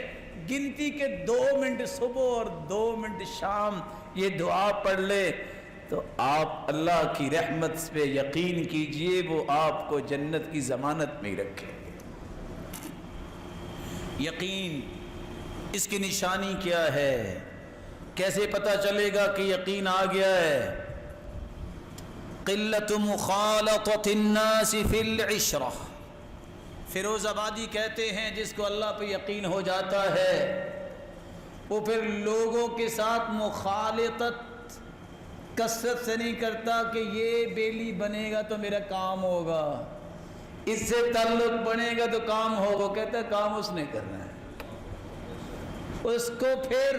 گنتی کے 2 منٹ صبح اور 2 منٹ شام یہ دعا پڑھ لے تو آپ اللہ کی رحمت پہ یقین کیجئے، وہ آپ کو جنت کی ضمانت میں ہی رکھے۔ یقین، اس کی نشانی کیا ہے؟ کیسے پتہ چلے گا کہ یقین آ گیا ہے؟ قلت مخالطۃ الناس فی العشرہ، فیروز آبادی کہتے ہیں جس کو اللہ پہ یقین ہو جاتا ہے وہ پھر لوگوں کے ساتھ مخالطت کثرت سے نہیں کرتا کہ یہ بیلی بنے گا تو میرا کام ہوگا، اس سے تعلق بنے گا تو کام ہوگا، کہتا ہے کام اس نے کرنا ہے، اس کو پھر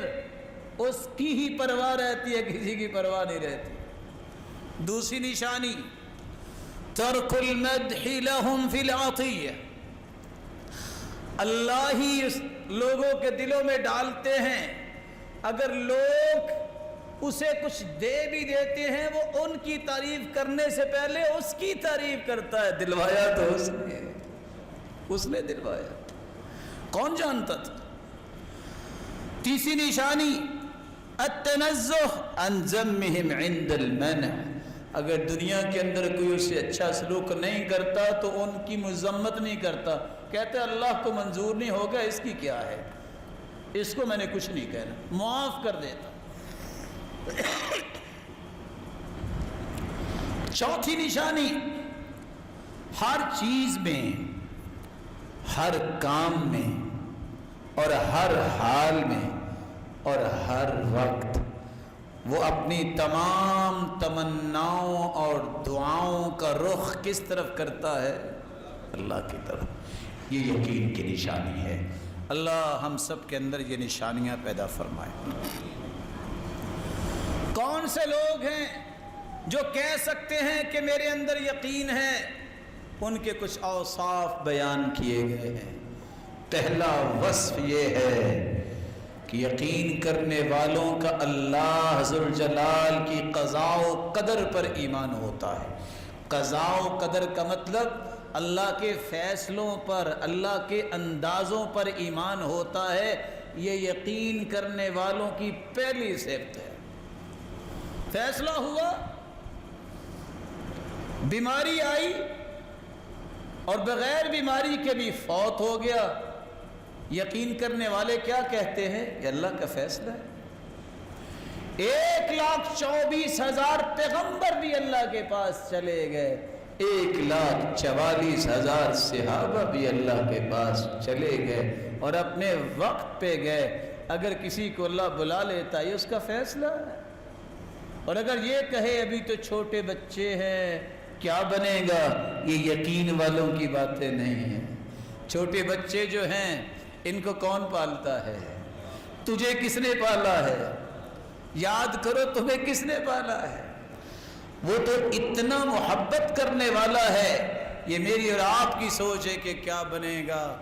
اس کی ہی پرواہ رہتی ہے، کسی کی پرواہ نہیں رہتی۔ دوسری نشانی ترک المدح لهم فی العطیہ، اللہ ہی اس لوگوں کے دلوں میں ڈالتے ہیں، اگر لوگ اسے کچھ دے بھی دیتے ہیں وہ ان کی تعریف کرنے سے پہلے اس کی تعریف کرتا ہے۔ دلوایا تو اس نے دلوایا، کون جانتا تھا؟ تیسری نشانی التنزہ عن ذمہم عند المنع، اگر دنیا کے اندر کوئی اسے اچھا سلوک نہیں کرتا تو ان کی مذمت نہیں کرتا، کہتے اللہ کو منظور نہیں ہوگا، اس کی کیا ہے، اس کو میں نے کچھ نہیں کہنا، معاف کر دیتا۔ چوتھی نشانی ہر چیز میں، ہر کام میں اور ہر حال میں اور ہر وقت وہ اپنی تمام تمناؤں اور دعاؤں کا رخ کس طرف کرتا ہے؟ اللہ کی طرف۔ یہ یقین کی نشانی ہے۔ اللہ ہم سب کے اندر یہ نشانیاں پیدا فرمائے۔ کون سے لوگ ہیں جو کہہ سکتے ہیں کہ میرے اندر یقین ہے؟ ان کے کچھ اوصاف بیان کیے گئے ہیں۔ پہلا وصف یہ ہے کہ یقین کرنے والوں کا اللہ ذوالجلال کی قضاء و قدر پر ایمان ہوتا ہے۔ قضاء و قدر کا مطلب اللہ کے فیصلوں پر، اللہ کے اندازوں پر ایمان ہوتا ہے۔ یہ یقین کرنے والوں کی پہلی صفت ہے۔ فیصلہ ہوا، بیماری آئی اور بغیر بیماری کے بھی فوت ہو گیا، یقین کرنے والے کیا کہتے ہیں؟ یہ اللہ کا فیصلہ ہے۔ 1,24,000 پیغمبر بھی اللہ کے پاس چلے گئے، 1,44,000 صحابہ بھی اللہ کے پاس چلے گئے اور اپنے وقت پہ گئے۔ اگر کسی کو اللہ بلا لیتا ہے یہ اس کا فیصلہ ہے، اور اگر یہ کہے ابھی تو چھوٹے بچے ہیں کیا بنے گا، یہ یقین والوں کی باتیں نہیں ہیں۔ چھوٹے بچے جو ہیں ان کو کون پالتا ہے؟ تجھے کس نے پالا ہے؟ یاد کرو تمہیں کس نے پالا ہے؟ وہ تو اتنا محبت کرنے والا ہے۔ یہ میری اور آپ کی سوچ ہے کہ کیا بنے گا۔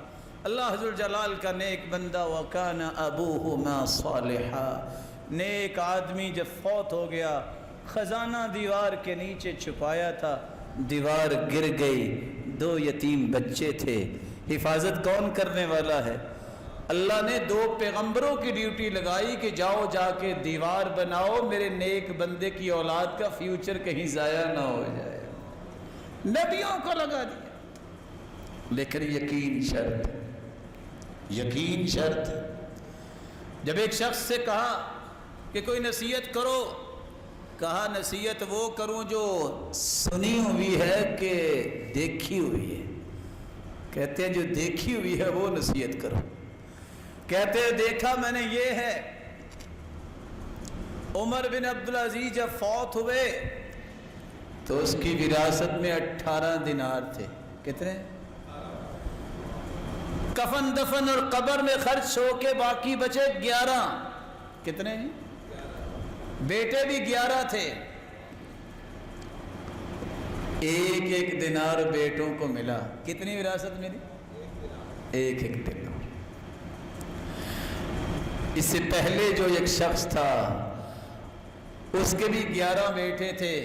اللہ ذو الجلال کا نیک بندہ وَكَانَ أَبُوهُمَا صَالِحًا، نیک آدمی جب فوت ہو گیا، خزانہ دیوار کے نیچے چھپایا تھا، دیوار گر گئی، 2 یتیم بچے تھے۔ حفاظت کون کرنے والا ہے؟ اللہ نے 2 پیغمبروں کی ڈیوٹی لگائی کہ جاؤ جا کے دیوار بناؤ، میرے نیک بندے کی اولاد کا فیوچر کہیں ضائع نہ ہو جائے۔ نبیوں کو لگا دیا، لیکن یقین شرط، یقین شرط۔ جب ایک شخص سے کہا کہ کوئی نصیحت کرو، کہا نصیحت وہ کروں جو سنی ہوئی ہے کہ دیکھی ہوئی ہے؟ کہتے ہیں جو دیکھی ہوئی ہے وہ نصیحت کرو۔ کہتے ہیں دیکھا میں نے یہ ہے، عمر بن عبدالعزیز جب فوت ہوئے تو اس کی وراثت میں 18 دینار تھے۔ کتنے؟ کفن دفن اور قبر میں خرچ ہو کے باقی بچے 11۔ کتنے جی؟ بیٹے بھی 11 تھے۔ ایک دینار بیٹوں کو ملا۔ کتنی وراثت ملی؟ ایک دینار۔ اس سے پہلے جو ایک شخص تھا اس کے بھی 11 بیٹے تھے،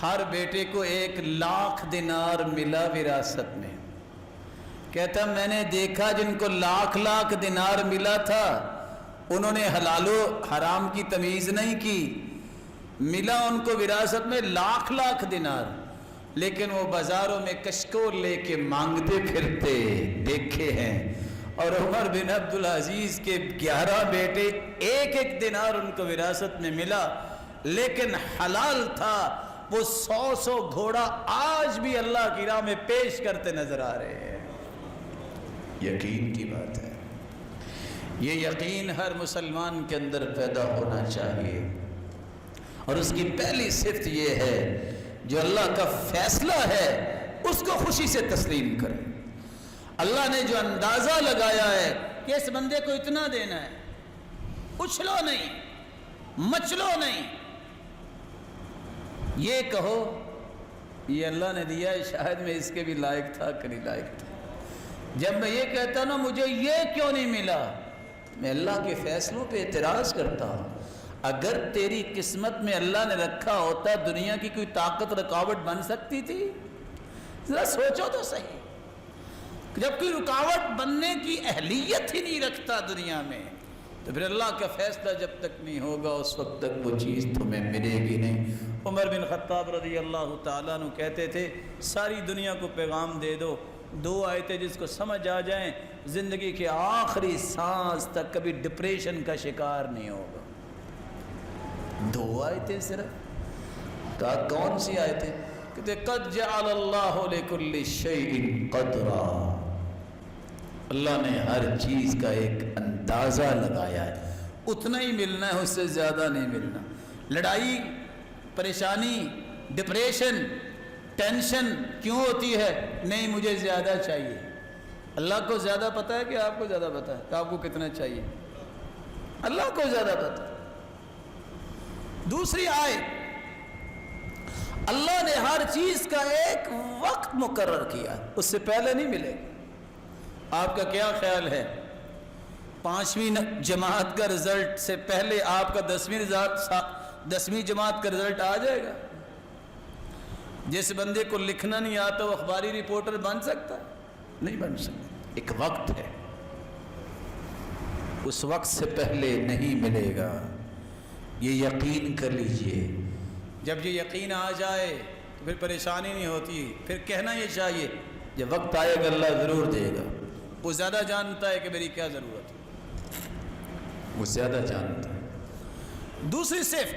ہر بیٹے کو 1,00,000 دینار ملا وراثت میں۔ کہتا میں نے دیکھا جن کو لاکھ دینار ملا تھا انہوں نے حلال و حرام کی تمیز نہیں کی، ملا ان کو وراثت میں لاکھ دینار، لیکن وہ بازاروں میں کشکول لے کے مانگتے پھرتے دیکھے ہیں۔ اور عمر بن عبدالعزیز کے 11 بیٹے 1 دینار ان کو وراثت میں ملا، لیکن حلال تھا۔ وہ 100 گھوڑا آج بھی اللہ کی راہ میں پیش کرتے نظر آ رہے ہیں۔ یقین کی بات ہے، یہ یقین ہر مسلمان کے اندر پیدا ہونا چاہیے، اور اس کی پہلی صفت یہ ہے جو اللہ کا فیصلہ ہے اس کو خوشی سے تسلیم کرے۔ اللہ نے جو اندازہ لگایا ہے کہ اس بندے کو اتنا دینا ہے، اچھلو نہیں، مچلو نہیں، یہ کہو یہ اللہ نے دیا ہے، شاید میں اس کے بھی لائق تھا کہ نہیں لائق تھا۔ جب میں یہ کہتا نا مجھے یہ کیوں نہیں ملا، میں اللہ کے فیصلوں پہ اعتراض کرتا ہوں۔ اگر تیری قسمت میں اللہ نے رکھا ہوتا دنیا کی کوئی طاقت رکاوٹ بن سکتی تھی؟ ذرا سوچو تو صحیح۔ جب کوئی رکاوٹ بننے کی اہلیت ہی نہیں رکھتا دنیا میں، تو پھر اللہ کا فیصلہ جب تک نہیں ہوگا اس وقت تک وہ چیز تمہیں ملے گی نہیں۔ عمر بن خطاب رضی اللہ تعالیٰ عنہ کہتے تھے ساری دنیا کو پیغام دے دو، 2 آیتیں جس کو سمجھ آ جائیں زندگی کے آخری سانس تک کبھی ڈپریشن کا شکار نہیں ہوگا۔ 2 آیتیں صرف، کہا کون سی آیتیں؟ کہتے قد جعل اللہ لکل شیء قدرا، اللہ نے ہر چیز کا ایک اندازہ لگایا ہے، اتنا ہی ملنا ہے، اس سے زیادہ نہیں ملنا۔ لڑائی، پریشانی، ڈپریشن، ٹینشن کیوں ہوتی ہے؟ نہیں مجھے زیادہ چاہیے۔ اللہ کو زیادہ پتہ ہے کہ آپ کو زیادہ پتہ ہے کہ آپ کو کتنا چاہیے؟ اللہ کو زیادہ پتہ ہے۔ دوسری آیت، اللہ نے ہر چیز کا ایک وقت مقرر کیا، اس سے پہلے نہیں ملے گا۔ آپ کا کیا خیال ہے 5ویں جماعت کا رزلٹ سے پہلے آپ کا 10ویں جماعت کا رزلٹ آ جائے گا؟ جس بندے کو لکھنا نہیں آتا وہ اخباری رپورٹر بن سکتا ہے؟ نہیں بن سکتا۔ ایک وقت ہے، اس وقت سے پہلے نہیں ملے گا، یہ یقین کر لیجئے۔ جب یہ یقین آ جائے تو پھر پریشانی نہیں ہوتی، پھر کہنا یہ چاہیے جب وقت آئے گا اللہ ضرور دے گا۔ وہ زیادہ جانتا ہے کہ میری کیا ضرورت ہے، وہ زیادہ جانتا ہے۔ دوسری صفت،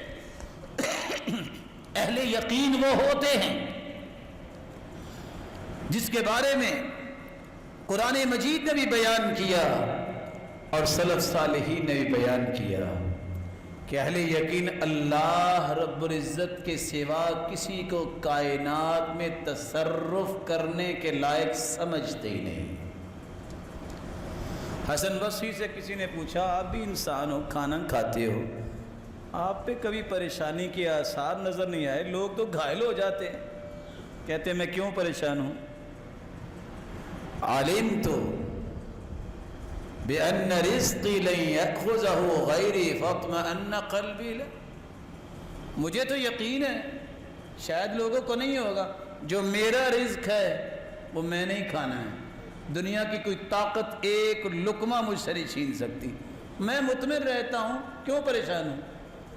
اہل یقین وہ ہوتے ہیں جس کے بارے میں قرآن مجید نے بھی بیان کیا اور سلف صالحین نے بھی بیان کیا کہ اہل یقین اللہ رب العزت کے سوا کسی کو کائنات میں تصرف کرنے کے لائق سمجھتے ہی نہیں۔ حسن بصری سے کسی نے پوچھا، آپ بھی انسان ہو، کھانا کھاتے ہو، آپ پہ کبھی پریشانی کے آثار نظر نہیں آئے؟ لوگ تو گھائل ہو جاتے ہیں۔ کہتے ہیں میں کیوں پریشان ہوں؟ علمت بأن رزقی لن یأخذہ غیری فاطمئن قلبی لہ، مجھے تو یقین ہے شاید لوگوں کو نہیں ہوگا، جو میرا رزق ہے وہ میں نہیں کھانا ہے، دنیا کی کوئی طاقت ایک لقمہ مجھ سے نہیں چھین سکتی، میں مطمئن رہتا ہوں، کیوں پریشان ہوں؟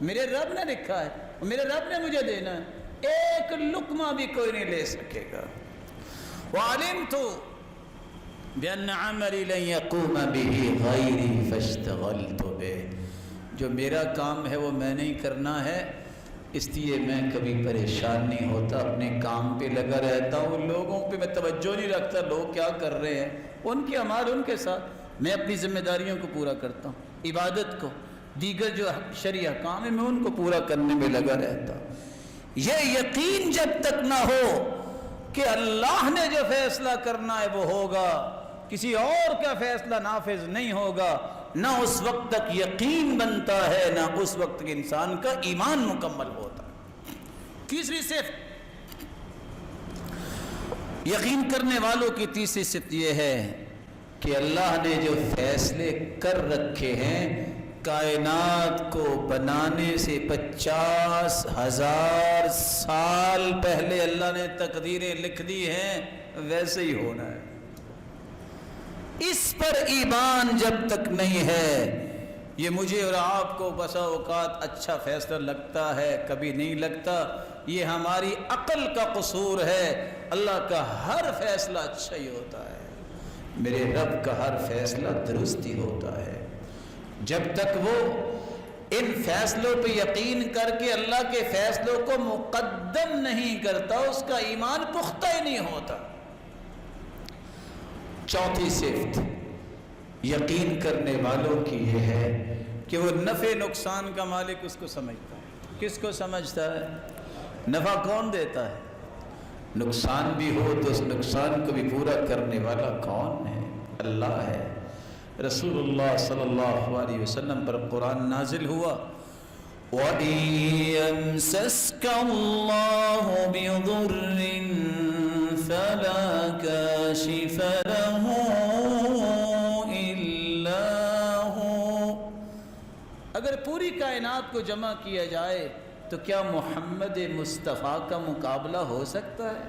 میرے رب نے لکھا ہے، میرے رب نے مجھے دینا ہے، ایک لقمہ بھی کوئی نہیں لے سکے گا۔ وعلمت بأن عملی لن یقوم به غیری فاشتغلت بہ، جو میرا کام ہے وہ میں نہیں کرنا ہے، اس لیے میں کبھی پریشان نہیں ہوتا، اپنے کام پہ لگا رہتا ہوں، لوگوں پہ میں توجہ نہیں رکھتا لوگ کیا کر رہے ہیں، ان کے اعمال ان کے ساتھ، میں اپنی ذمہ داریوں کو پورا کرتا ہوں، عبادت کو، دیگر جو شرعی احکام ہے میں ان کو پورا کرنے میں لگا رہتا ہوں۔ یہ یقین جب تک نہ ہو کہ اللہ نے جو فیصلہ کرنا ہے وہ ہوگا، کسی اور کا فیصلہ نافذ نہیں ہوگا، نہ اس وقت تک یقین بنتا ہے، نہ اس وقت تک انسان کا ایمان مکمل ہوتا ہے۔ تیسری صفت، یقین کرنے والوں کی تیسری صفت یہ ہے کہ اللہ نے جو فیصلے کر رکھے ہیں، کائنات کو بنانے سے 50,000 سال پہلے اللہ نے تقدیریں لکھ دی ہیں، ویسے ہی ہونا ہے۔ اس پر ایمان جب تک نہیں ہے، یہ مجھے اور آپ کو بسا اوقات اچھا فیصلہ لگتا ہے، کبھی نہیں لگتا، یہ ہماری عقل کا قصور ہے، اللہ کا ہر فیصلہ اچھا ہی ہوتا ہے، میرے رب کا ہر فیصلہ درست ہی ہوتا ہے۔ جب تک وہ ان فیصلوں پہ یقین کر کے اللہ کے فیصلوں کو مقدم نہیں کرتا، اس کا ایمان پختہ ہی نہیں ہوتا۔ چوتھی صفت یقین کرنے والوں کی یہ ہے کہ وہ نفع نقصان کا مالک اس کو سمجھتا ہے۔ کس کو سمجھتا ہے؟ نفع کون دیتا ہے؟ نقصان بھی ہو تو اس نقصان کو بھی پورا کرنے والا کون ہے؟ اللہ ہے۔ رسول اللہ صلی اللہ علیہ وسلم پر قرآن نازل ہوا، وَإِن يَمْسَسْكَ اللَّهُ بِضُرٍّ فَلَا كَاشِفَ لَهُ إِلَّا هُوَ، اگر پوری کائنات کو جمع کیا جائے تو کیا محمد مصطفیٰ کا مقابلہ ہو سکتا ہے؟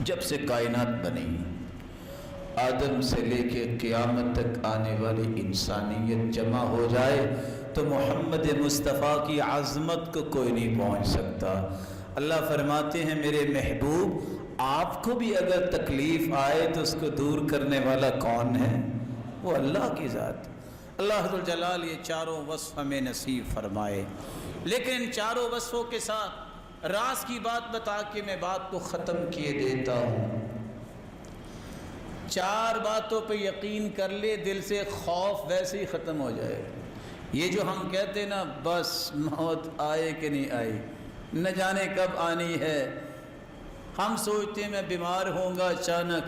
جب سے کائنات بنی، آدم سے لے کے قیامت تک آنے والی انسانیت جمع ہو جائے تو محمد مصطفیٰ کی عظمت کو کوئی نہیں پہنچ سکتا۔ اللہ فرماتے ہیں میرے محبوب آپ کو بھی اگر تکلیف آئے تو اس کو دور کرنے والا کون ہے؟ وہ اللہ کی ذات۔ اللہ ذو الجلال یہ چاروں وصف ہمیں نصیب فرمائے، لیکن ان چاروں وصفوں کے ساتھ راز کی بات بتا کے میں بات کو ختم کیے دیتا ہوں۔ 4 باتوں پہ یقین کر لے، دل سے خوف ویسے ہی ختم ہو جائے۔ یہ جو ہم کہتے ہیں نا بس موت آئے کہ نہیں آئی، نہ جانے کب آنی ہے، ہم سوچتے ہیں میں بیمار ہوں گا، اچانک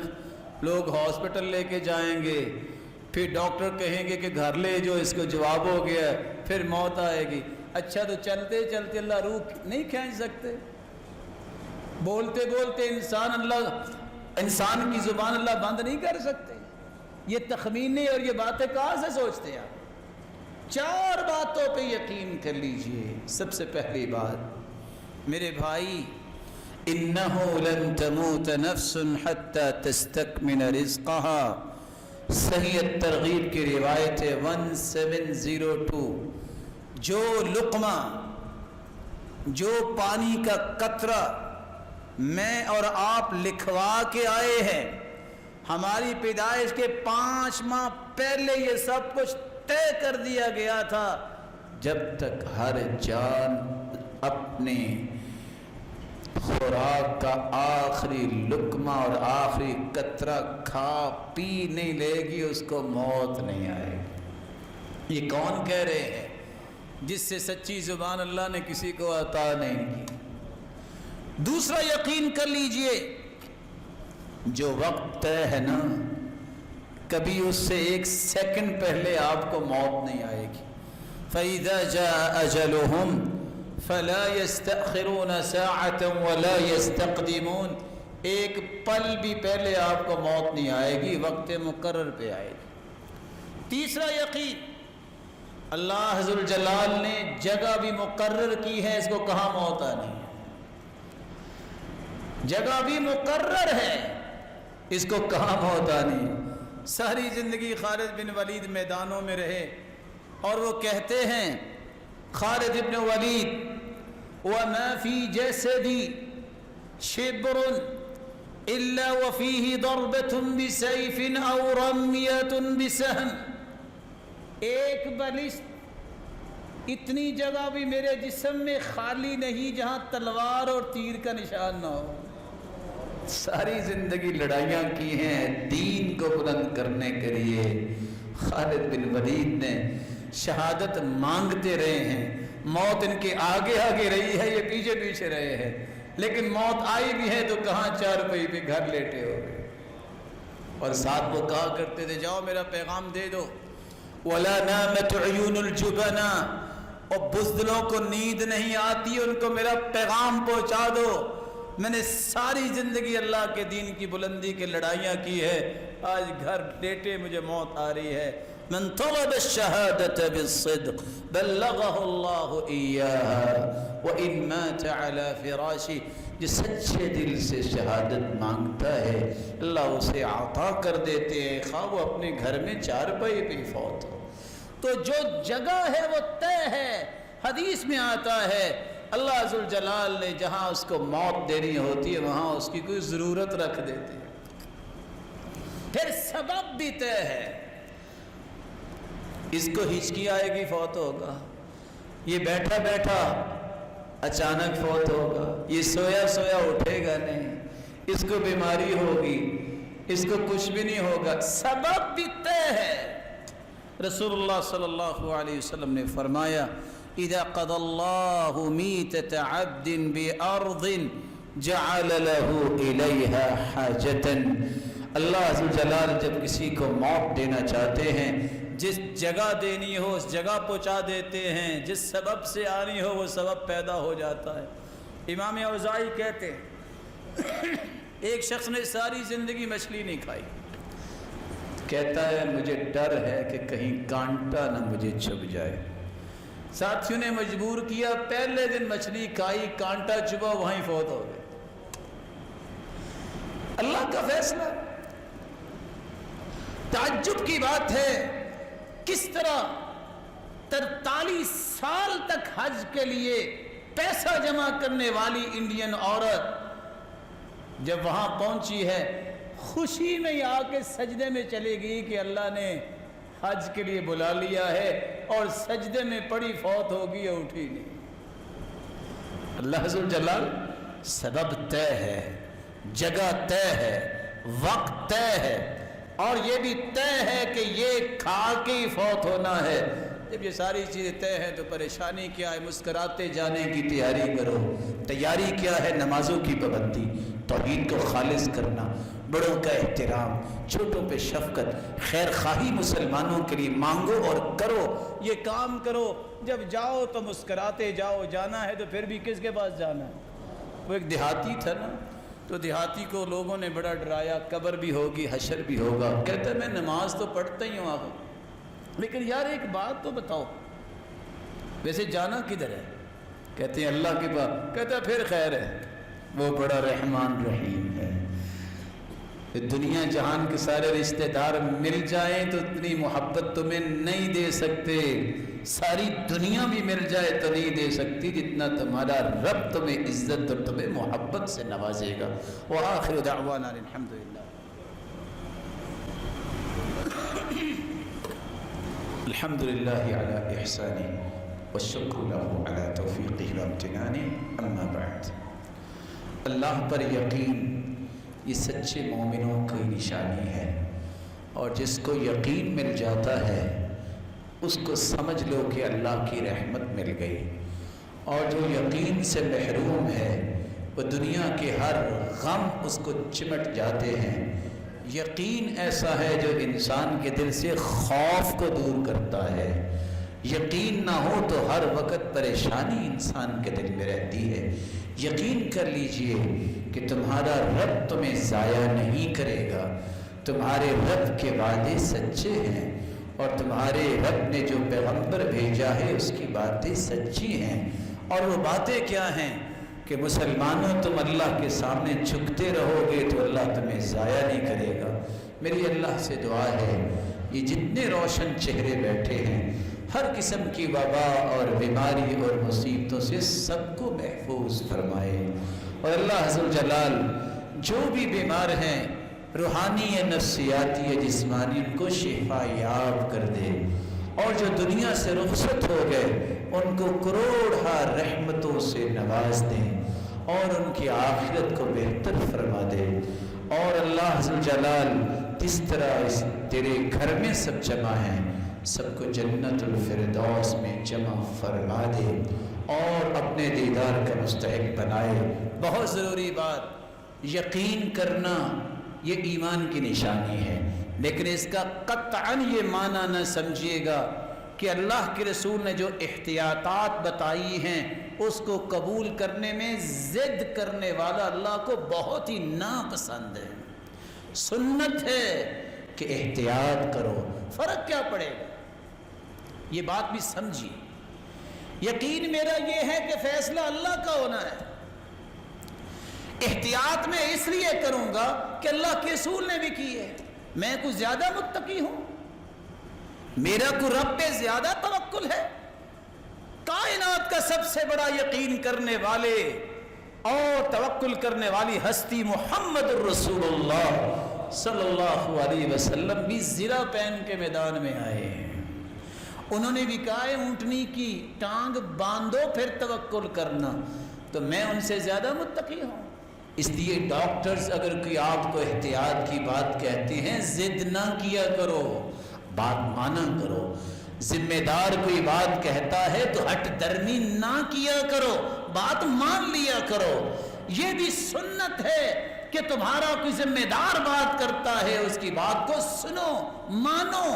لوگ ہاسپٹل لے کے جائیں گے، پھر ڈاکٹر کہیں گے کہ گھر لے جو اس کو جواب ہو گیا، پھر موت آئے گی۔ اچھا تو چلتے چلتے اللہ روح نہیں کھینچ سکتے؟ بولتے بولتے انسان کی زبان اللہ بند نہیں کر سکتے؟ یہ تخمینے اور یہ باتیں کہاں سے سوچتے ہیں آپ؟ 4 باتوں پہ یقین کر لیجئے۔ سب سے پہلی بات میرے بھائی، انہو لن تموت نفس حتی تستکمل رزقہا، صحیح الترغیب کی روایت 1702، جو لقمہ، جو پانی کا قطرہ میں اور آپ لکھوا کے آئے ہیں، ہماری پیدائش کے 5 ماہ پہلے یہ سب کچھ طے کر دیا گیا تھا، جب تک ہر جان اپنے خوراک کا آخری لقمہ اور آخری قطرہ کھا پی نہیں لے گی، اس کو موت نہیں آئے گی۔ یہ کون کہہ رہے ہیں؟ جس سے سچی زبان اللہ نے کسی کو عطا نہیں کی۔ دوسرا یقین کر لیجئے، جو وقت طے ہے نا، کبھی اس سے 1 سیکنڈ پہلے آپ کو موت نہیں آئے گی۔ فَإِذَا جَاءَ أَجَلُهُمْ فَلَا يَسْتَأْخِرُونَ سَاعَةً وَلَا يَسْتَقْدِمُونَ، ایک پل بھی پہلے آپ کو موت نہیں آئے گی، وقت مقرر پہ آئے گی۔ تیسرا یقین، اللہ ذوالجلال نے جگہ بھی مقرر کی ہے، اس کو کہاں موت آنی ہے، جگہ بھی مقرر ہے، اس کو کہاں موت آنی ہے۔ ساری زندگی خالد بن ولید میدانوں میں رہے اور وہ کہتے ہیں، خالد بن ولید، وَمَا فِي جَسَدِي شِبْرٌ إِلَّا وَفِيهِ ضَرْبَةٌ بِسَيْفٍ أَوْ رَمْيَةٌ بِسَهْمٍ، ایک بلشت اتنی جگہ بھی میرے جسم میں خالی نہیں جہاں تلوار اور تیر کا نشان نہ ہو۔ ساری زندگی لڑائیاں کی ہیں دین کو بلند کرنے کے لیے۔ خالد بن ولید نے شہادت مانگتے رہے ہیں، موت ان کے آگے آگے رہی ہے، یہ پیچھے پیچھے رہے ہیں، لیکن موت آئی بھی ہے تو کہاں 4 پہی پہ گھر لیٹے ہو گئے۔ اور ساتھ وہ کہا کرتے تھے، جاؤ میرا پیغام دے دو، وَلَا نَامَتْ عُيُونُ الْجُبَنَا، اور بزدلوں کو نیند نہیں آتی، ان کو میرا پیغام پہنچا دو۔ میں نے ساری زندگی اللہ کے دین کی بلندی کے لڑائیاں کی ہے، آج گھر لیٹے مجھے موت آ رہی ہے۔ من طلب الشہادة بالصدق بلغه اللہ ایاها وإن مات على فراشی، جو سچے دل سے شہادت مانگتا ہے اللہ اسے عطا کر دیتے ہیں، خواہ وہ اپنے گھر میں 4 پہی پہ فوت ہو۔ تو جو جگہ ہے وہ طے ہے۔ حدیث میں آتا ہے اللہ ذوالجلال نے جہاں اس کو موت دینی ہوتی ہے وہاں اس کی کوئی ضرورت رکھ دیتے ہیں۔ پھر سبب بھی طے ہے، اس کو ہچکی آئے گی فوت ہوگا، یہ بیٹھا بیٹھا اچانک فوت ہوگا، یہ سویا سویا اٹھے گا نہیں، اس کو بیماری ہوگی، اس کو کچھ بھی نہیں ہوگا، سبب بھی طے ہے۔ رسول اللہ صلی اللہ علیہ وسلم نے فرمایا، اذا قضى الله ميتة عبد بأرض جعل له إليها حاجة، اللہ ذوالجلال جب کسی کو موت دینا چاہتے ہیں، جس جگہ دینی ہو اس جگہ پہنچا دیتے ہیں، جس سبب سے آنی ہو وہ سبب پیدا ہو جاتا ہے۔ امام اوزاعی کہتے ہیں، ایک شخص نے ساری زندگی مچھلی نہیں کھائی، کہتا ہے مجھے ڈر ہے کہ کہیں کانٹا نہ مجھے چبھ جائے۔ ساتھیوں نے مجبور کیا، پہلے دن مچھلی کھائی، کانٹا چبھا، وہیں فوت ہو گئے۔ اللہ کا فیصلہ۔ تعجب کی بات ہے کس طرح 43 سال تک حج کے لیے پیسہ جمع کرنے والی انڈین عورت جب وہاں پہنچی ہے خوشی میں آ کے سجدے میں چلے گئی کہ اللہ نے حج کے لیے بلا لیا ہے، اور سجدے میں پڑی، فوت ہوگی اور اٹھی نہیں۔ اللہ ذوالجلال، سبب طے ہے، جگہ طے ہے، وقت طے ہے، اور یہ بھی طے ہے کہ یہ کھا کے ہی فوت ہونا ہے۔ جب یہ ساری چیزیں طے ہیں تو پریشانی کیا ہے؟ مسکراتے جانے کی تیاری کرو۔ تیاری کیا ہے؟ نمازوں کی پابندی، توحید کو خالص کرنا، بڑوں کا احترام، چھوٹوں پہ شفقت، خیر خواہی مسلمانوں کے لیے مانگو اور کرو، یہ کام کرو۔ جب جاؤ تو مسکراتے جاؤ، جانا ہے تو پھر بھی کس کے پاس جانا ہے؟ وہ ایک دیہاتی تھا نا، تو دیہاتی کو لوگوں نے بڑا ڈرایا، قبر بھی ہوگی حشر بھی ہوگا۔ کہتا ہے میں نماز تو پڑھتا ہی ہوں آپ، لیکن یار ایک بات تو بتاؤ، ویسے جانا کدھر ہے؟ کہتے ہیں اللہ کے پاس۔ کہتا ہے پھر خیر ہے، وہ بڑا رحمان رحیم ہے۔ دنیا جہان کے سارے رشتہ دار مل جائیں تو اتنی محبت تمہیں نہیں دے سکتے، ساری دنیا بھی مل جائے تو نہیں دے سکتی جتنا تمہارا رب تمہیں عزت اور تمہیں محبت سے نوازے گا۔ وآخر دعوانا الحمدللہ الحمدللہ علی احسانہ والشکر لہ علی توفیقہ وامتنانہ، اما بعد۔ اللہ پر یقین یہ سچے مومنوں کی نشانی ہے، اور جس کو یقین مل جاتا ہے اس کو سمجھ لو کہ اللہ کی رحمت مل گئی، اور جو یقین سے محروم ہے وہ دنیا کے ہر غم اس کو چمٹ جاتے ہیں۔ یقین ایسا ہے جو انسان کے دل سے خوف کو دور کرتا ہے۔ یقین نہ ہو تو ہر وقت پریشانی انسان کے دل میں رہتی ہے۔ یقین کر لیجئے کہ تمہارا رب تمہیں ضائع نہیں کرے گا، تمہارے رب کے وعدے سچے ہیں، اور تمہارے رب نے جو پیغمبر بھیجا ہے اس کی باتیں سچی ہیں۔ اور وہ باتیں کیا ہیں کہ مسلمانوں تم اللہ کے سامنے جھکتے رہو گے تو اللہ تمہیں ضائع نہیں کرے گا۔ میری اللہ سے دعا ہے یہ جتنے روشن چہرے بیٹھے ہیں ہر قسم کی وبا اور بیماری اور مصیبتوں سے سب کو محفوظ فرمائے، اور اللہ عز و جلال جو بھی بیمار ہیں روحانی یا نفسیاتی یا جسمانی ان کو شفا یاب کر دے، اور جو دنیا سے رخصت ہو گئے ان کو کروڑہا رحمتوں سے نواز دیں، اور ان کی آخرت کو بہتر فرما دے۔ اور اللہ عز و جلال جس طرح اس تیرے گھر میں سب جمع ہیں سب کو جنت الفردوس میں جمع فرما دے، اور اپنے دیدار کا مستحق بنائے۔ بہت ضروری بات، یقین کرنا یہ ایمان کی نشانی ہے، لیکن اس کا قطعاً یہ معنی نہ سمجھیے گا کہ اللہ کے رسول نے جو احتیاطات بتائی ہیں اس کو قبول کرنے میں ضد کرنے والا اللہ کو بہت ہی ناپسند ہے۔ سنت ہے کہ احتیاط کرو، فرق کیا پڑے گا؟ یہ بات بھی سمجھیے۔ یقین میرا یہ ہے کہ فیصلہ اللہ کا ہونا ہے، احتیاط میں اس لیے کروں گا کہ اللہ کے رسول نے بھی کی ہے۔ میں کچھ زیادہ متقی ہوں، میرا کو رب پہ زیادہ توکل ہے۔ کائنات کا سب سے بڑا یقین کرنے والے اور توکل کرنے والی ہستی محمد الرسول اللہ صلی اللہ علیہ وسلم بھی زرہ پہن کے میدان میں آئے ہیں۔ انہوں نے بھی کہا ہے اونٹنی کی ٹانگ باندھو پھر توکل کرنا، تو میں ان سے زیادہ متقی ہوں۔ اس لیے ڈاکٹرز اگر کوئی آپ کو احتیاط کی بات کہتے ہیں ضد نہ کیا کرو، بات مانا کرو۔ ذمہ دار کوئی بات کہتا ہے تو ہٹ درمی نہ کیا کرو، بات مان لیا کرو۔ یہ بھی سنت ہے کہ تمہارا کوئی ذمہ دار بات کرتا ہے اس کی بات کو سنو، مانو۔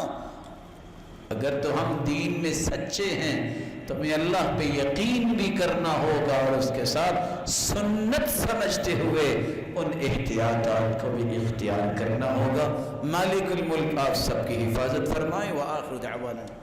اگر تو ہم دین میں سچے ہیں تو ہمیں اللہ پہ یقین بھی کرنا ہوگا، اور اس کے ساتھ سنت سمجھتے ہوئے ان احتیاطات کو بھی اختیار کرنا ہوگا۔ مالک الملک آپ سب کی حفاظت فرمائے۔ وآخر دعوانا